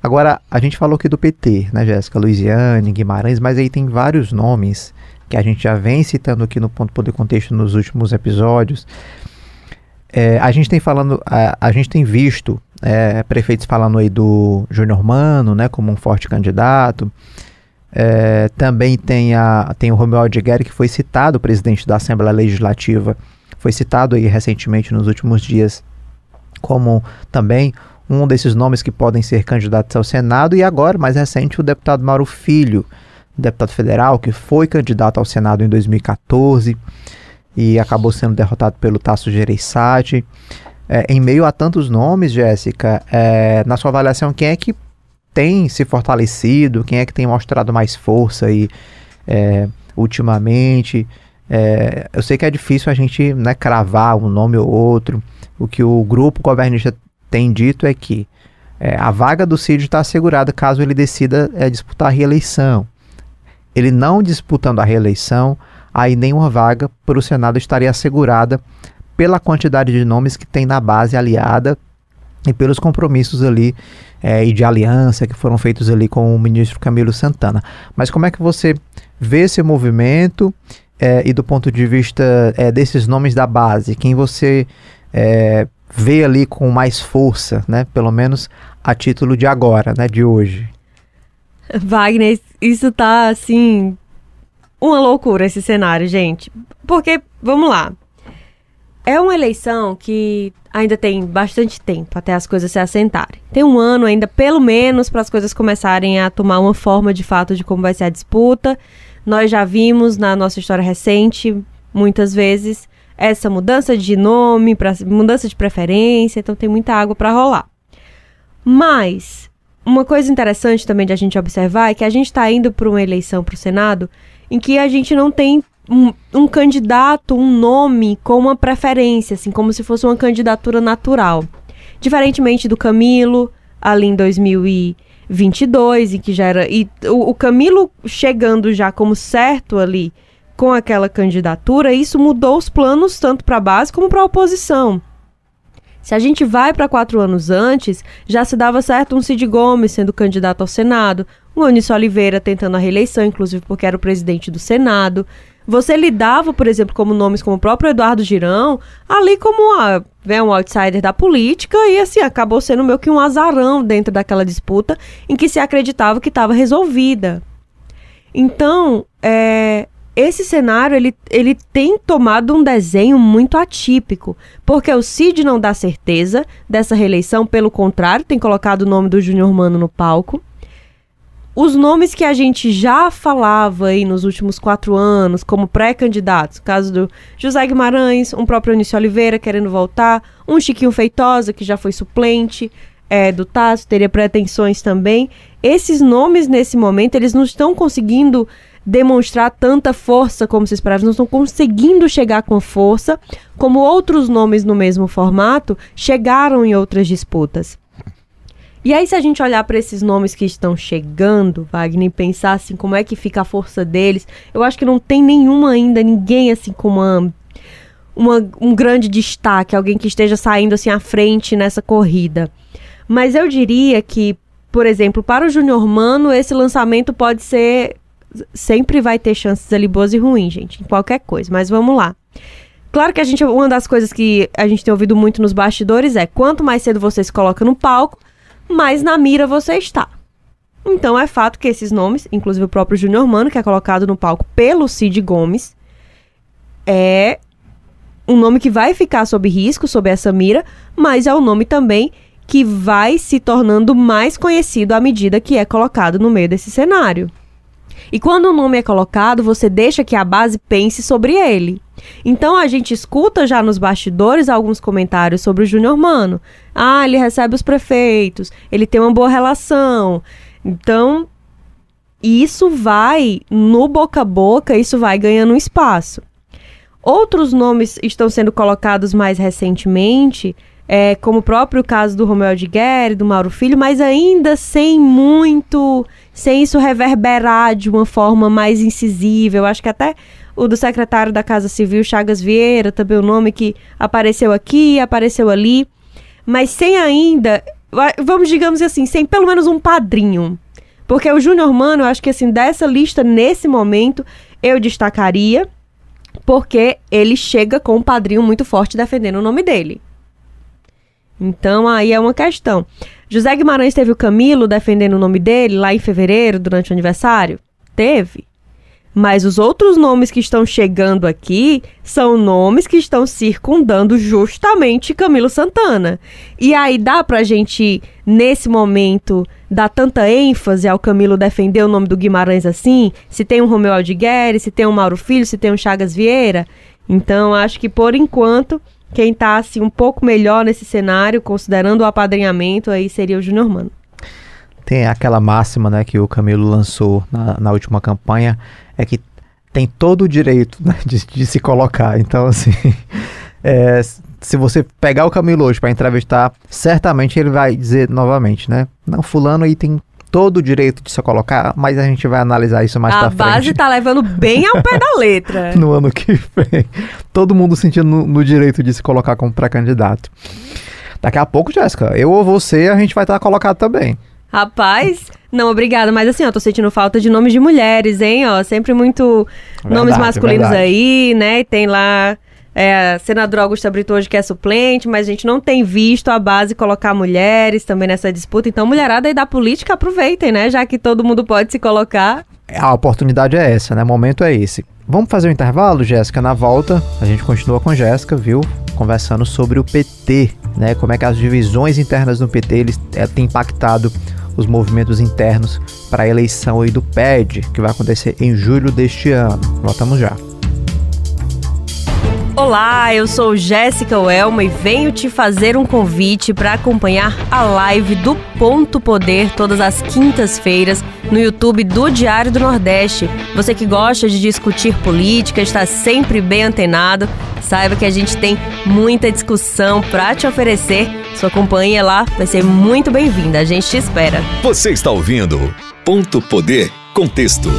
Agora, a gente falou aqui do PT, né, Jéssica? Luiziane, Guimarães, mas aí tem vários nomes que a gente já vem citando aqui no Ponto Poder Contexto nos últimos episódios. A gente tem visto prefeitos falando aí do Júnior Mano, né, como um forte candidato. Também tem o Romeu Aldigueri, que foi citado, o presidente da Assembleia Legislativa, foi citado aí recentemente nos últimos dias como também um desses nomes que podem ser candidatos ao Senado. E agora, mais recente, o deputado Mauro Filho, deputado federal, que foi candidato ao Senado em 2014 e acabou sendo derrotado pelo Tasso Gereissati. Em meio a tantos nomes, Jéssica, na sua avaliação, quem é que tem se fortalecido, quem é que tem mostrado mais força aí, ultimamente? Eu sei que é difícil a gente, né, cravar um nome ou outro. O que o grupo governista tem dito é que a vaga do Cid está assegurada caso ele decida disputar a reeleição. Ele não disputando a reeleição, aí nenhuma vaga para o Senado estaria assegurada pela quantidade de nomes que tem na base aliada e pelos compromissos ali e de aliança que foram feitos ali com o ministro Camilo Santana. Mas como é que você vê esse movimento e do ponto de vista desses nomes da base, quem você vê ali com mais força, né, pelo menos a título de agora, né, de hoje? Wagner, isso tá, assim, uma loucura esse cenário, gente. Porque, vamos lá, é uma eleição que ainda tem bastante tempo até as coisas se assentarem. Tem um ano ainda, pelo menos, para as coisas começarem a tomar uma forma de fato de como vai ser a disputa. Nós já vimos na nossa história recente, muitas vezes, essa mudança de nome, mudança de preferência, então tem muita água para rolar. Mas uma coisa interessante também de a gente observar é que a gente está indo para uma eleição para o Senado em que a gente não tem um candidato, um nome com uma preferência, assim, como se fosse uma candidatura natural. Diferentemente do Camilo, ali em 2022, em que já era... E o Camilo chegando já como certo ali com aquela candidatura, isso mudou os planos tanto para a base como para a oposição. Se a gente vai para 4 anos antes, já se dava certo um Cid Gomes sendo candidato ao Senado, um Eunício Oliveira tentando a reeleição, inclusive porque era o presidente do Senado. Você lidava, por exemplo, como nomes como o próprio Eduardo Girão, ali como um outsider da política, e assim, acabou sendo meio que um azarão dentro daquela disputa em que se acreditava que estava resolvida. Então, esse cenário, ele tem tomado um desenho muito atípico, porque o Cid não dá certeza dessa reeleição, pelo contrário, tem colocado o nome do Júnior Mano no palco. Os nomes que a gente já falava aí nos últimos 4 anos, como pré-candidatos, caso do José Guimarães, um próprio Eunício Oliveira querendo voltar, um Chiquinho Feitosa, que já foi suplente do Tasso, teria pretensões também. Esses nomes, nesse momento, eles não estão conseguindo demonstrar tanta força como se esperava, não estão conseguindo chegar com força, como outros nomes no mesmo formato chegaram em outras disputas. E aí, se a gente olhar para esses nomes que estão chegando, Wagner, e pensar assim, como é que fica a força deles, eu acho que não tem nenhuma ainda, ninguém assim com um grande destaque, alguém que esteja saindo assim à frente nessa corrida. Mas eu diria que, por exemplo, para o Júnior Mano, esse lançamento pode ser... Sempre vai ter chances ali boas e ruins, gente, em qualquer coisa, mas vamos lá. Claro que uma das coisas que a gente tem ouvido muito nos bastidores é: quanto mais cedo você se coloca no palco, mais na mira você está. Então é fato que esses nomes, inclusive o próprio Júnior Mano, que é colocado no palco pelo Cid Gomes, é um nome que vai ficar sob risco, sob essa mira, mas é um nome também que vai se tornando mais conhecido à medida que é colocado no meio desse cenário. E quando o nome é colocado, você deixa que a base pense sobre ele. Então a gente escuta já nos bastidores alguns comentários sobre o Júnior Mano. Ele recebe os prefeitos, ele tem uma boa relação. Então, isso vai, no boca a boca, isso vai ganhando um espaço. Outros nomes estão sendo colocados mais recentemente, como o próprio caso do Romeu Aldigueri, do Mauro Filho, mas ainda sem isso reverberar de uma forma mais incisiva. Eu acho que até o do secretário da Casa Civil, Chagas Vieira, também o nome que apareceu aqui, apareceu ali, mas sem ainda, digamos assim, sem pelo menos um padrinho. Porque o Júnior Mano, eu acho que assim, dessa lista, nesse momento, eu destacaria, porque ele chega com um padrinho muito forte defendendo o nome dele. Então, aí é uma questão. José Guimarães teve o Camilo defendendo o nome dele lá em fevereiro, durante o aniversário? Teve. Mas os outros nomes que estão chegando aqui são nomes que estão circundando justamente Camilo Santana. E aí dá pra gente, nesse momento, dar tanta ênfase ao Camilo defender o nome do Guimarães assim? Se tem um Romeu Aldigueri, se tem um Mauro Filho, se tem um Chagas Vieira? Então, acho que, por enquanto, quem tá assim, um pouco melhor nesse cenário, considerando o apadrinhamento, aí seria o Júnior Mano. Tem aquela máxima, né, que o Camilo lançou na última campanha, é que tem todo o direito, né, de se colocar. Então, assim, se você pegar o Camilo hoje para entrevistar, certamente ele vai dizer novamente, né? Não, fulano aí tem todo o direito de se colocar, mas a gente vai analisar isso mais pra frente. A base tá levando bem ao pé da letra. No ano que vem. Todo mundo sentindo no direito de se colocar como pré-candidato. Daqui a pouco, Jéssica, eu ou você, a gente vai estar colocado também. Rapaz, não, obrigada, mas assim, ó, tô sentindo falta de nomes de mulheres, hein, ó, sempre muito nomes masculinos aí, né, e tem lá a senadora Augusta Brito hoje que é suplente, mas a gente não tem visto a base colocar mulheres também nessa disputa, então mulherada aí da política aproveitem, né, já que todo mundo pode se colocar. A oportunidade é essa, né, o momento é esse. Vamos fazer um intervalo, Jéssica? Na volta, a gente continua com Jéssica, viu? Conversando sobre o PT, né? Como é que as divisões internas do PT têm impactado os movimentos internos para a eleição aí do PED, que vai acontecer em julho deste ano. Voltamos já. Olá, eu sou Jéssica Welma e venho te fazer um convite para acompanhar a live do Ponto Poder todas as quintas-feiras no YouTube do Diário do Nordeste. Você que gosta de discutir política, está sempre bem antenado, saiba que a gente tem muita discussão para te oferecer. Sua companhia lá vai ser muito bem-vinda, a gente te espera. Você está ouvindo Ponto Poder Contexto.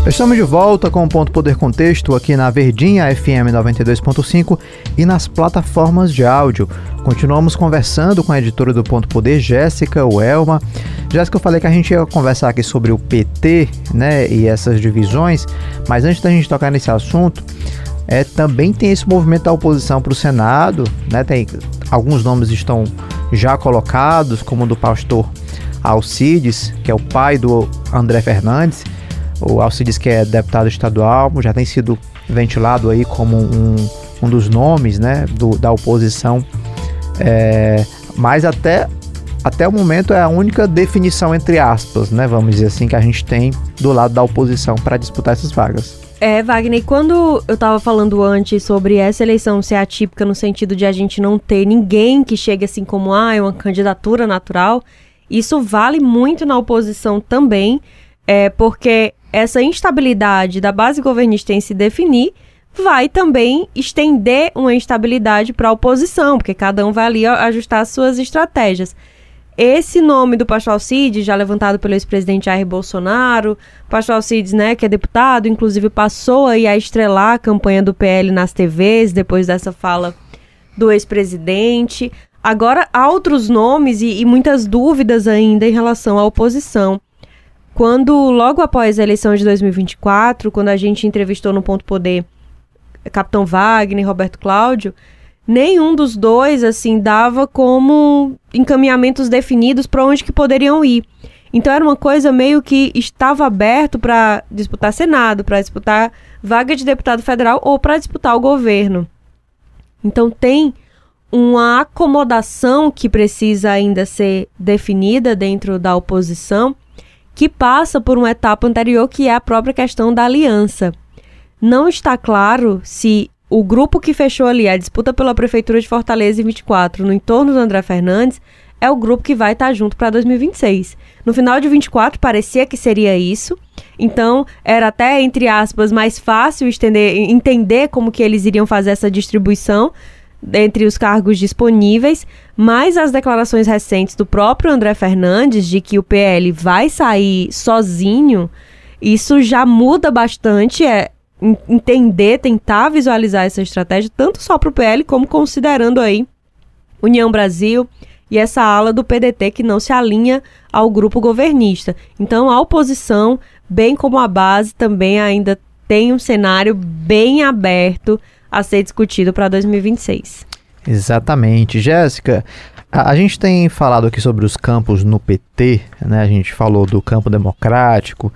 Estamos de volta com o Ponto Poder Contexto aqui na Verdinha FM 92.5 e nas plataformas de áudio. Continuamos conversando com a editora do Ponto Poder, Jéssica Welma. Jéssica, eu falei que a gente ia conversar aqui sobre o PT, né, e essas divisões, mas antes da gente tocar nesse assunto, também tem esse movimento da oposição para o Senado, né, tem alguns nomes estão já colocados, como o do pastor Alcides, que é o pai do André Fernandes. O Alcides, que é deputado estadual, já tem sido ventilado aí como um dos nomes, né, da oposição, mas até o momento é a única definição, entre aspas, né, vamos dizer assim, que a gente tem do lado da oposição para disputar essas vagas. Wagner, quando eu tava falando antes sobre essa eleição ser atípica no sentido de a gente não ter ninguém que chegue assim como uma candidatura natural, isso vale muito na oposição também, porque essa instabilidade da base governista em se definir vai também estender uma instabilidade para a oposição, porque cada um vai ali ajustar as suas estratégias. Esse nome do pastor Alcides, já levantado pelo ex-presidente Jair Bolsonaro, pastor Alcides, né, que é deputado, inclusive passou aí a estrelar a campanha do PL nas TVs, depois dessa fala do ex-presidente. Agora, há outros nomes e muitas dúvidas ainda em relação à oposição. Quando, logo após a eleição de 2024, quando a gente entrevistou no Ponto Poder Capitão Wagner e Roberto Cláudio, nenhum dos dois, assim, dava como encaminhamentos definidos para onde que poderiam ir. Então era uma coisa meio que estava aberto para disputar Senado, para disputar vaga de deputado federal ou para disputar o governo. Então tem uma acomodação que precisa ainda ser definida dentro da oposição, que passa por uma etapa anterior, que é a própria questão da aliança. Não está claro se o grupo que fechou ali a disputa pela Prefeitura de Fortaleza em 24, no entorno do André Fernandes, é o grupo que vai estar junto para 2026. No final de 24, parecia que seria isso. Então, era até, entre aspas, mais fácil entender como que eles iriam fazer essa distribuição entre os cargos disponíveis, mas as declarações recentes do próprio André Fernandes de que o PL vai sair sozinho, isso já muda bastante, entender, tentar visualizar essa estratégia, tanto só para o PL, como considerando aí União Brasil e essa ala do PDT que não se alinha ao grupo governista. Então, a oposição, bem como a base, também ainda tem um cenário bem aberto a ser discutido para 2026. Exatamente. Jéssica, a gente tem falado aqui sobre os campos no PT, né? A gente falou do campo democrático,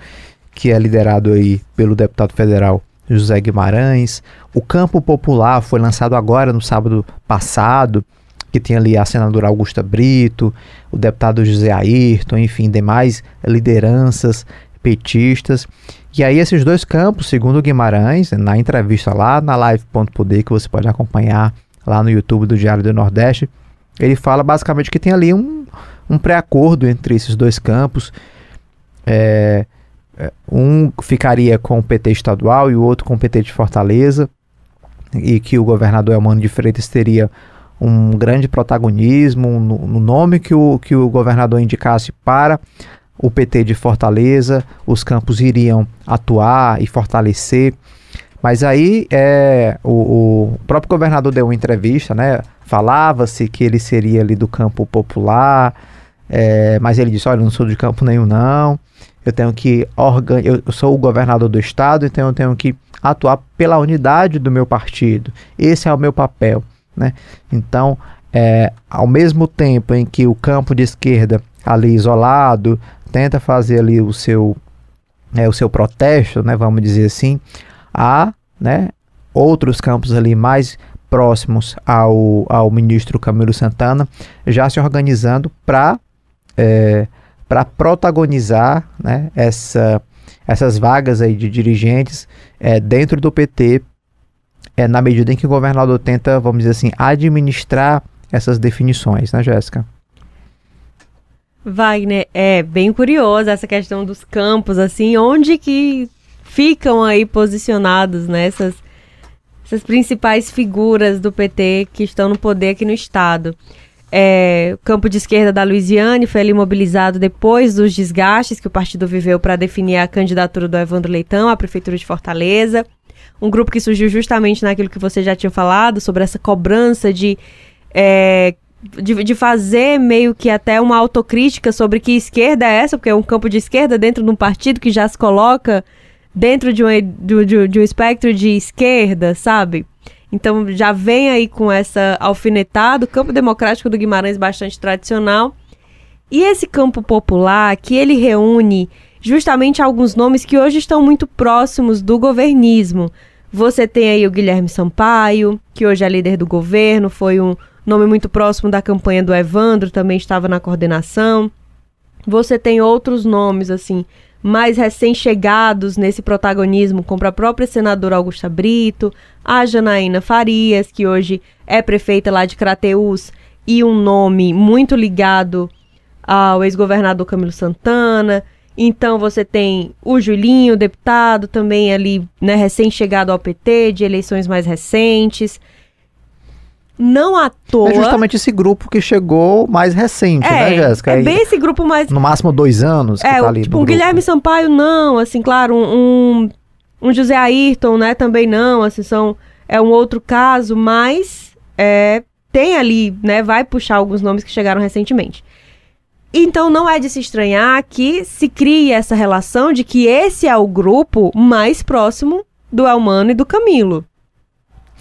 que é liderado aí pelo deputado federal José Guimarães. O Campo Popular foi lançado agora no sábado passado, que tem ali a senadora Augusta Brito, o deputado José Ayrton, enfim, demais lideranças petistas. E aí esses dois campos, segundo Guimarães, na entrevista lá na Live.poder, que você pode acompanhar lá no YouTube do Diário do Nordeste, ele fala basicamente que tem ali um pré-acordo entre esses dois campos. Um ficaria com o PT estadual e o outro com o PT de Fortaleza, e que o governador Elmano de Freitas teria um grande protagonismo no nome que o governador indicasse para o PT de Fortaleza. Os campos iriam atuar e fortalecer. Mas aí o próprio governador deu uma entrevista, né? Falava-se que ele seria ali do campo popular, mas ele disse: olha, eu não sou de campo nenhum não, eu tenho que eu sou o governador do estado, então eu tenho que atuar pela unidade do meu partido. Esse é o meu papel, né? Então, ao mesmo tempo em que o campo de esquerda ali isolado tenta fazer ali o seu protesto, né, vamos dizer assim, há, né, outros campos ali mais próximos ao ministro Camilo Santana já se organizando para protagonizar, né, essas vagas aí de dirigentes dentro do PT, na medida em que o governador tenta, vamos dizer assim, administrar essas definições, né, Jéssica? Wagner, é bem curiosa essa questão dos campos, assim, onde que ficam aí posicionados, né, essas principais figuras do PT que estão no poder aqui no estado. O campo de esquerda da Luiziane foi ali mobilizado depois dos desgastes que o partido viveu para definir a candidatura do Evandro Leitão à Prefeitura de Fortaleza. Um grupo que surgiu justamente naquilo que você já tinha falado, sobre essa cobrança de fazer meio que até uma autocrítica sobre que esquerda é essa, porque é um campo de esquerda dentro de um partido que já se coloca dentro de um espectro de esquerda, sabe? Então já vem aí com essa alfinetada, o campo democrático do Guimarães bastante tradicional. E esse campo popular, que ele reúne justamente alguns nomes que hoje estão muito próximos do governismo. Você tem aí o Guilherme Sampaio, que hoje é líder do governo, foi um nome muito próximo da campanha do Evandro, também estava na coordenação. Você tem outros nomes, assim, mais recém-chegados nesse protagonismo, como a própria senadora Augusta Brito, a Janaína Farias, que hoje é prefeita lá de Crateús, e um nome muito ligado ao ex-governador Camilo Santana. Então você tem o Julinho, deputado, também ali, né, recém-chegado ao PT, de eleições mais recentes. Não à toa... É justamente esse grupo que chegou mais recente, né, Jéssica? É bem esse grupo mais... No máximo 2 anos que tá ali tipo, no um grupo. Guilherme Sampaio não, assim, claro, um José Ayrton, né, também não, assim, é um outro caso, mas tem ali, né, vai puxar alguns nomes que chegaram recentemente. Então não é de se estranhar que se crie essa relação de que esse é o grupo mais próximo do Elmano e do Camilo.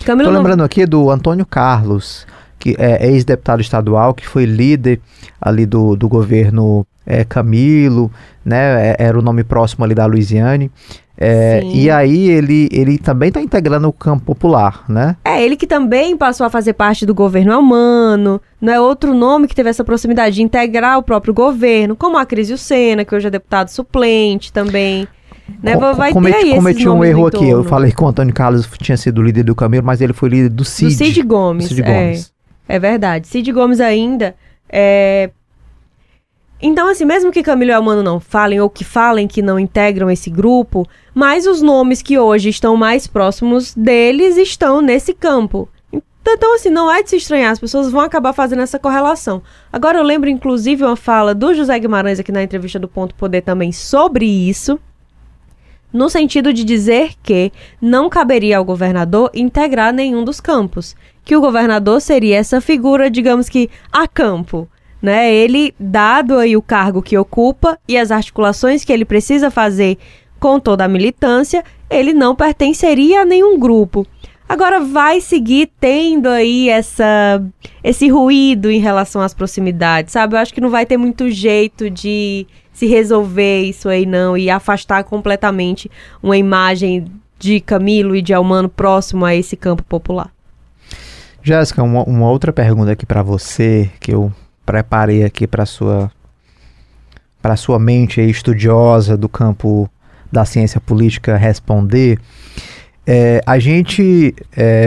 Tô lembrando aqui do Antônio Carlos, que é ex-deputado estadual, que foi líder ali do governo Camilo, né? Era o nome próximo ali da Luiziane. E aí ele também está integrando o campo popular, né? Ele que também passou a fazer parte do governo Elmano, não é outro nome que teve essa proximidade de integrar o próprio governo, como a Acrisio Sena, que hoje é deputado suplente também. Né? Cometi um erro aqui, eu falei que o Antônio Carlos tinha sido líder do Camilo, mas ele foi líder do Cid. Do Cid Gomes. É verdade, Cid Gomes ainda Então, assim, mesmo que Camilo e Elmano não falem, ou que falem que não integram esse grupo, mas os nomes que hoje estão mais próximos deles estão nesse campo. Então, assim, não é de se estranhar, as pessoas vão acabar fazendo essa correlação. Agora, eu lembro, inclusive, uma fala do José Guimarães aqui na entrevista do Ponto Poder também sobre isso, no sentido de dizer que não caberia ao governador integrar nenhum dos campos, que o governador seria essa figura, digamos que, a campo, né? Ele, dado aí o cargo que ocupa e as articulações que ele precisa fazer com toda a militância, ele não pertenceria a nenhum grupo. Agora vai seguir tendo aí esse ruído em relação às proximidades, sabe? Eu acho que não vai ter muito jeito de se resolver isso aí não e afastar completamente uma imagem de Camilo e de Elmano próximo a esse campo popular. Jéssica, uma outra pergunta aqui para você, que eu preparei aqui para sua mente aí, estudiosa do campo da ciência política responder. A gente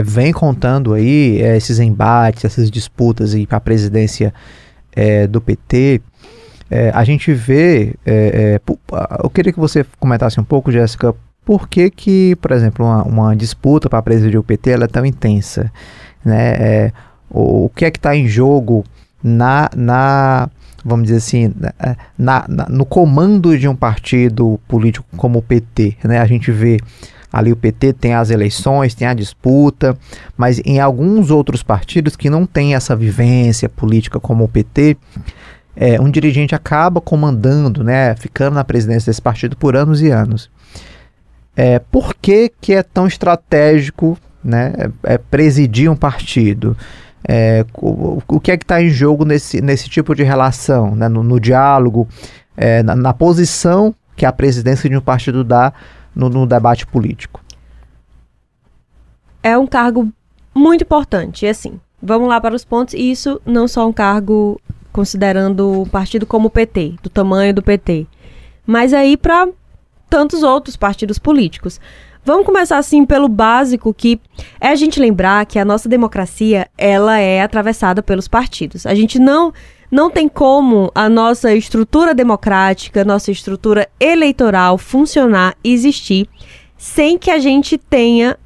vem contando aí esses embates, essas disputas para a presidência do PT. A gente vê, eu queria que você comentasse um pouco, Jéssica, por que, por exemplo, uma disputa para presidir o PT ela é tão intensa, né? O que é que está em jogo vamos dizer assim, no comando de um partido político como o PT, né? A gente vê ali o PT tem as eleições, tem a disputa, mas em alguns outros partidos que não tem essa vivência política como o PT, um dirigente acaba comandando, né, ficando na presidência desse partido por anos e anos. Por que é tão estratégico, né, presidir um partido? O que é que está em jogo nesse tipo de relação, né, no diálogo, na posição que a presidência de um partido dá no debate político? É um cargo muito importante, assim, vamos lá para os pontos, e isso não só um cargo considerando o partido como o PT, do tamanho do PT, mas aí para tantos outros partidos políticos. Vamos começar assim pelo básico, que é a gente lembrar que a nossa democracia, ela é atravessada pelos partidos. A gente não tem como a nossa estrutura democrática, nossa estrutura eleitoral funcionar, existir, sem que a gente tenha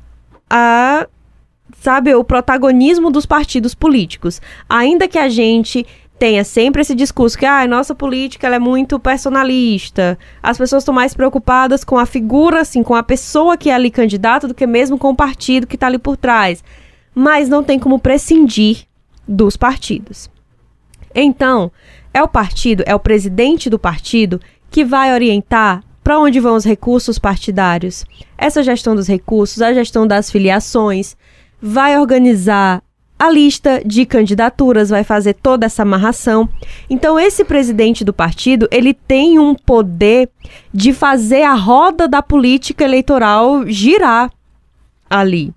o protagonismo dos partidos políticos. Ainda que a gente tenha sempre esse discurso que nossa política ela é muito personalista, as pessoas estão mais preocupadas com a figura, assim, com a pessoa que é ali candidata, do que mesmo com o partido que está ali por trás. Mas não tem como prescindir dos partidos. Então, é o partido, é o presidente do partido que vai orientar para onde vão os recursos partidários, essa gestão dos recursos, a gestão das filiações, vai organizar a lista de candidaturas, vai fazer toda essa amarração. Então, esse presidente do partido, ele tem um poder de fazer a roda da política eleitoral girar ali.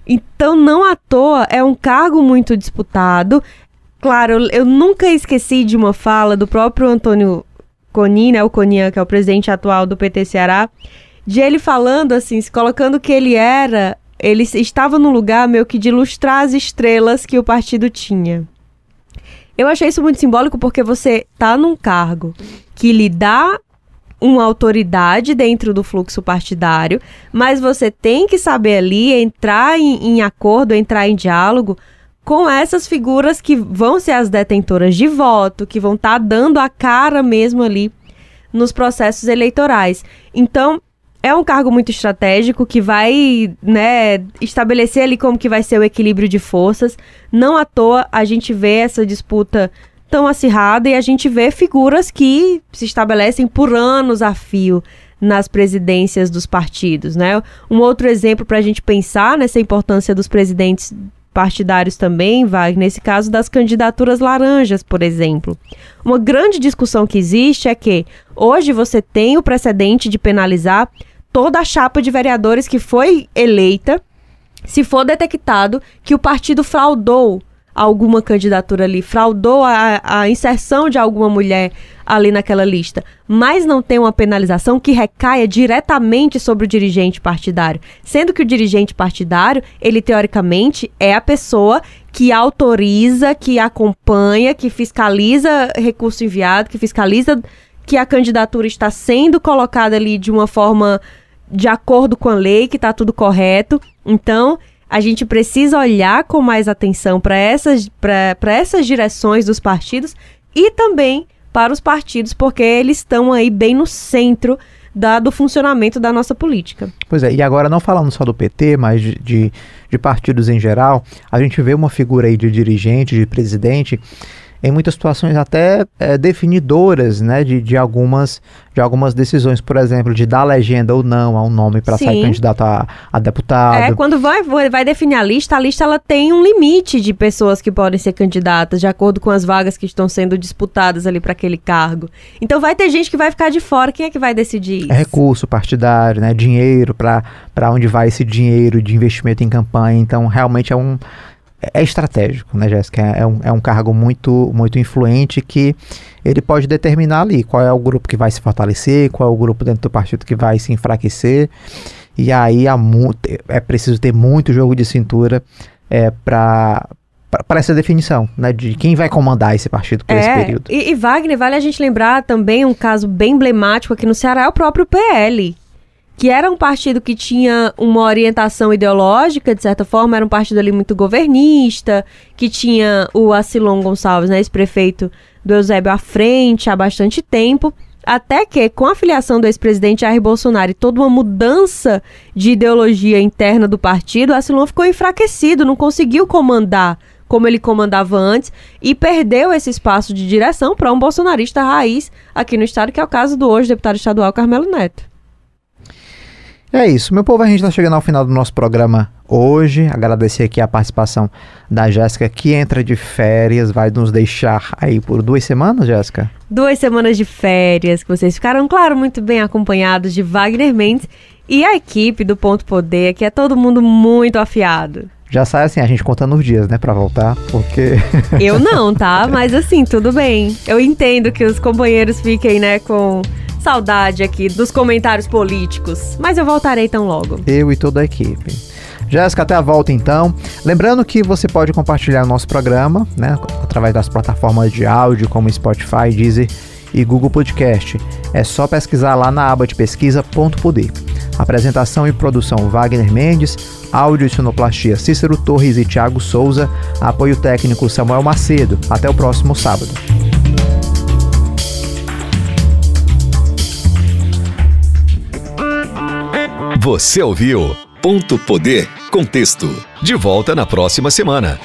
Então, não à toa, é um cargo muito disputado. Claro, eu nunca esqueci de uma fala do próprio Antônio Coni, né, o Coni, que é o presidente atual do PT Ceará, de ele falando assim, se colocando que ele estava num lugar meio que de ilustrar as estrelas que o partido tinha. Eu achei isso muito simbólico porque você tá num cargo que lhe dá uma autoridade dentro do fluxo partidário, mas você tem que saber ali entrar em acordo, entrar em diálogo com essas figuras que vão ser as detentoras de voto, que vão estar dando a cara mesmo ali nos processos eleitorais. Então, é um cargo muito estratégico que vai, né, estabelecer ali como que vai ser o equilíbrio de forças. Não à toa a gente vê essa disputa tão acirrada e a gente vê figuras que se estabelecem por anos a fio nas presidências dos partidos, né? Um outro exemplo para a gente pensar nessa importância dos presidentes partidários também vai, nesse caso, das candidaturas laranjas, por exemplo. Uma grande discussão que existe é que hoje você tem o precedente de penalizar toda a chapa de vereadores que foi eleita, se for detectado que o partido fraudou alguma candidatura ali, fraudou a inserção de alguma mulher ali naquela lista, mas não tem uma penalização que recaia diretamente sobre o dirigente partidário, sendo que o dirigente partidário, ele teoricamente é a pessoa que autoriza, que acompanha, que fiscaliza recurso enviado, que fiscaliza que a candidatura está sendo colocada ali de uma forma de acordo com a lei, que está tudo correto. Então, a gente precisa olhar com mais atenção para essas direções dos partidos e também para os partidos, porque eles estão aí bem no centro do funcionamento da nossa política. Pois é, e agora não falando só do PT, mas de partidos em geral, a gente vê uma figura aí de dirigente, de presidente, em muitas situações até definidoras, né, de algumas decisões, por exemplo, de dar legenda ou não a um nome para sair candidato a deputado. Quando vai definir a lista ela tem um limite de pessoas que podem ser candidatas, de acordo com as vagas que estão sendo disputadas ali para aquele cargo. Então vai ter gente que vai ficar de fora. Quem é que vai decidir isso? É recurso partidário, né, dinheiro, para onde vai esse dinheiro de investimento em campanha. Então, realmente é estratégico, né, Jéssica? É um cargo muito, muito influente que ele pode determinar ali qual é o grupo que vai se fortalecer, qual é o grupo dentro do partido que vai se enfraquecer. E aí é preciso ter muito jogo de cintura para essa definição, né, de quem vai comandar esse partido por esse período. E Wagner, vale a gente lembrar também um caso bem emblemático aqui no Ceará, é o próprio PL, que era um partido que tinha uma orientação ideológica, de certa forma, era um partido ali muito governista, que tinha o Acilon Gonçalves, né, ex-prefeito do Eusébio à frente há bastante tempo, até que, com a filiação do ex-presidente Jair Bolsonaro e toda uma mudança de ideologia interna do partido, o Acilon ficou enfraquecido, não conseguiu comandar como ele comandava antes e perdeu esse espaço de direção para um bolsonarista raiz aqui no estado, que é o caso do hoje deputado estadual Carmelo Neto. É isso, meu povo, a gente está chegando ao final do nosso programa hoje. Agradecer aqui a participação da Jéssica, que entra de férias, vai nos deixar aí por 2 semanas, Jéssica? 2 semanas de férias, que vocês ficaram, claro, muito bem acompanhados de Wagner Mendes e a equipe do Ponto Poder, que é todo mundo muito afiado. Já sai assim, a gente contando os dias, né, pra voltar, porque... Eu não, tá? Mas assim, tudo bem. Eu entendo que os companheiros fiquem, né, com saudade aqui dos comentários políticos, mas eu voltarei tão logo. Eu e toda a equipe. Jéssica, até a volta então. Lembrando que você pode compartilhar o nosso programa, né, através das plataformas de áudio como Spotify, Deezer e Google Podcast. É só pesquisar lá na aba de pesquisa Ponto Poder. Apresentação e produção Wagner Mendes, áudio e sonoplastia Cícero Torres e Thiago Souza, apoio técnico Samuel Macedo. Até o próximo sábado. Você ouviu Ponto Poder Contexto. De volta na próxima semana.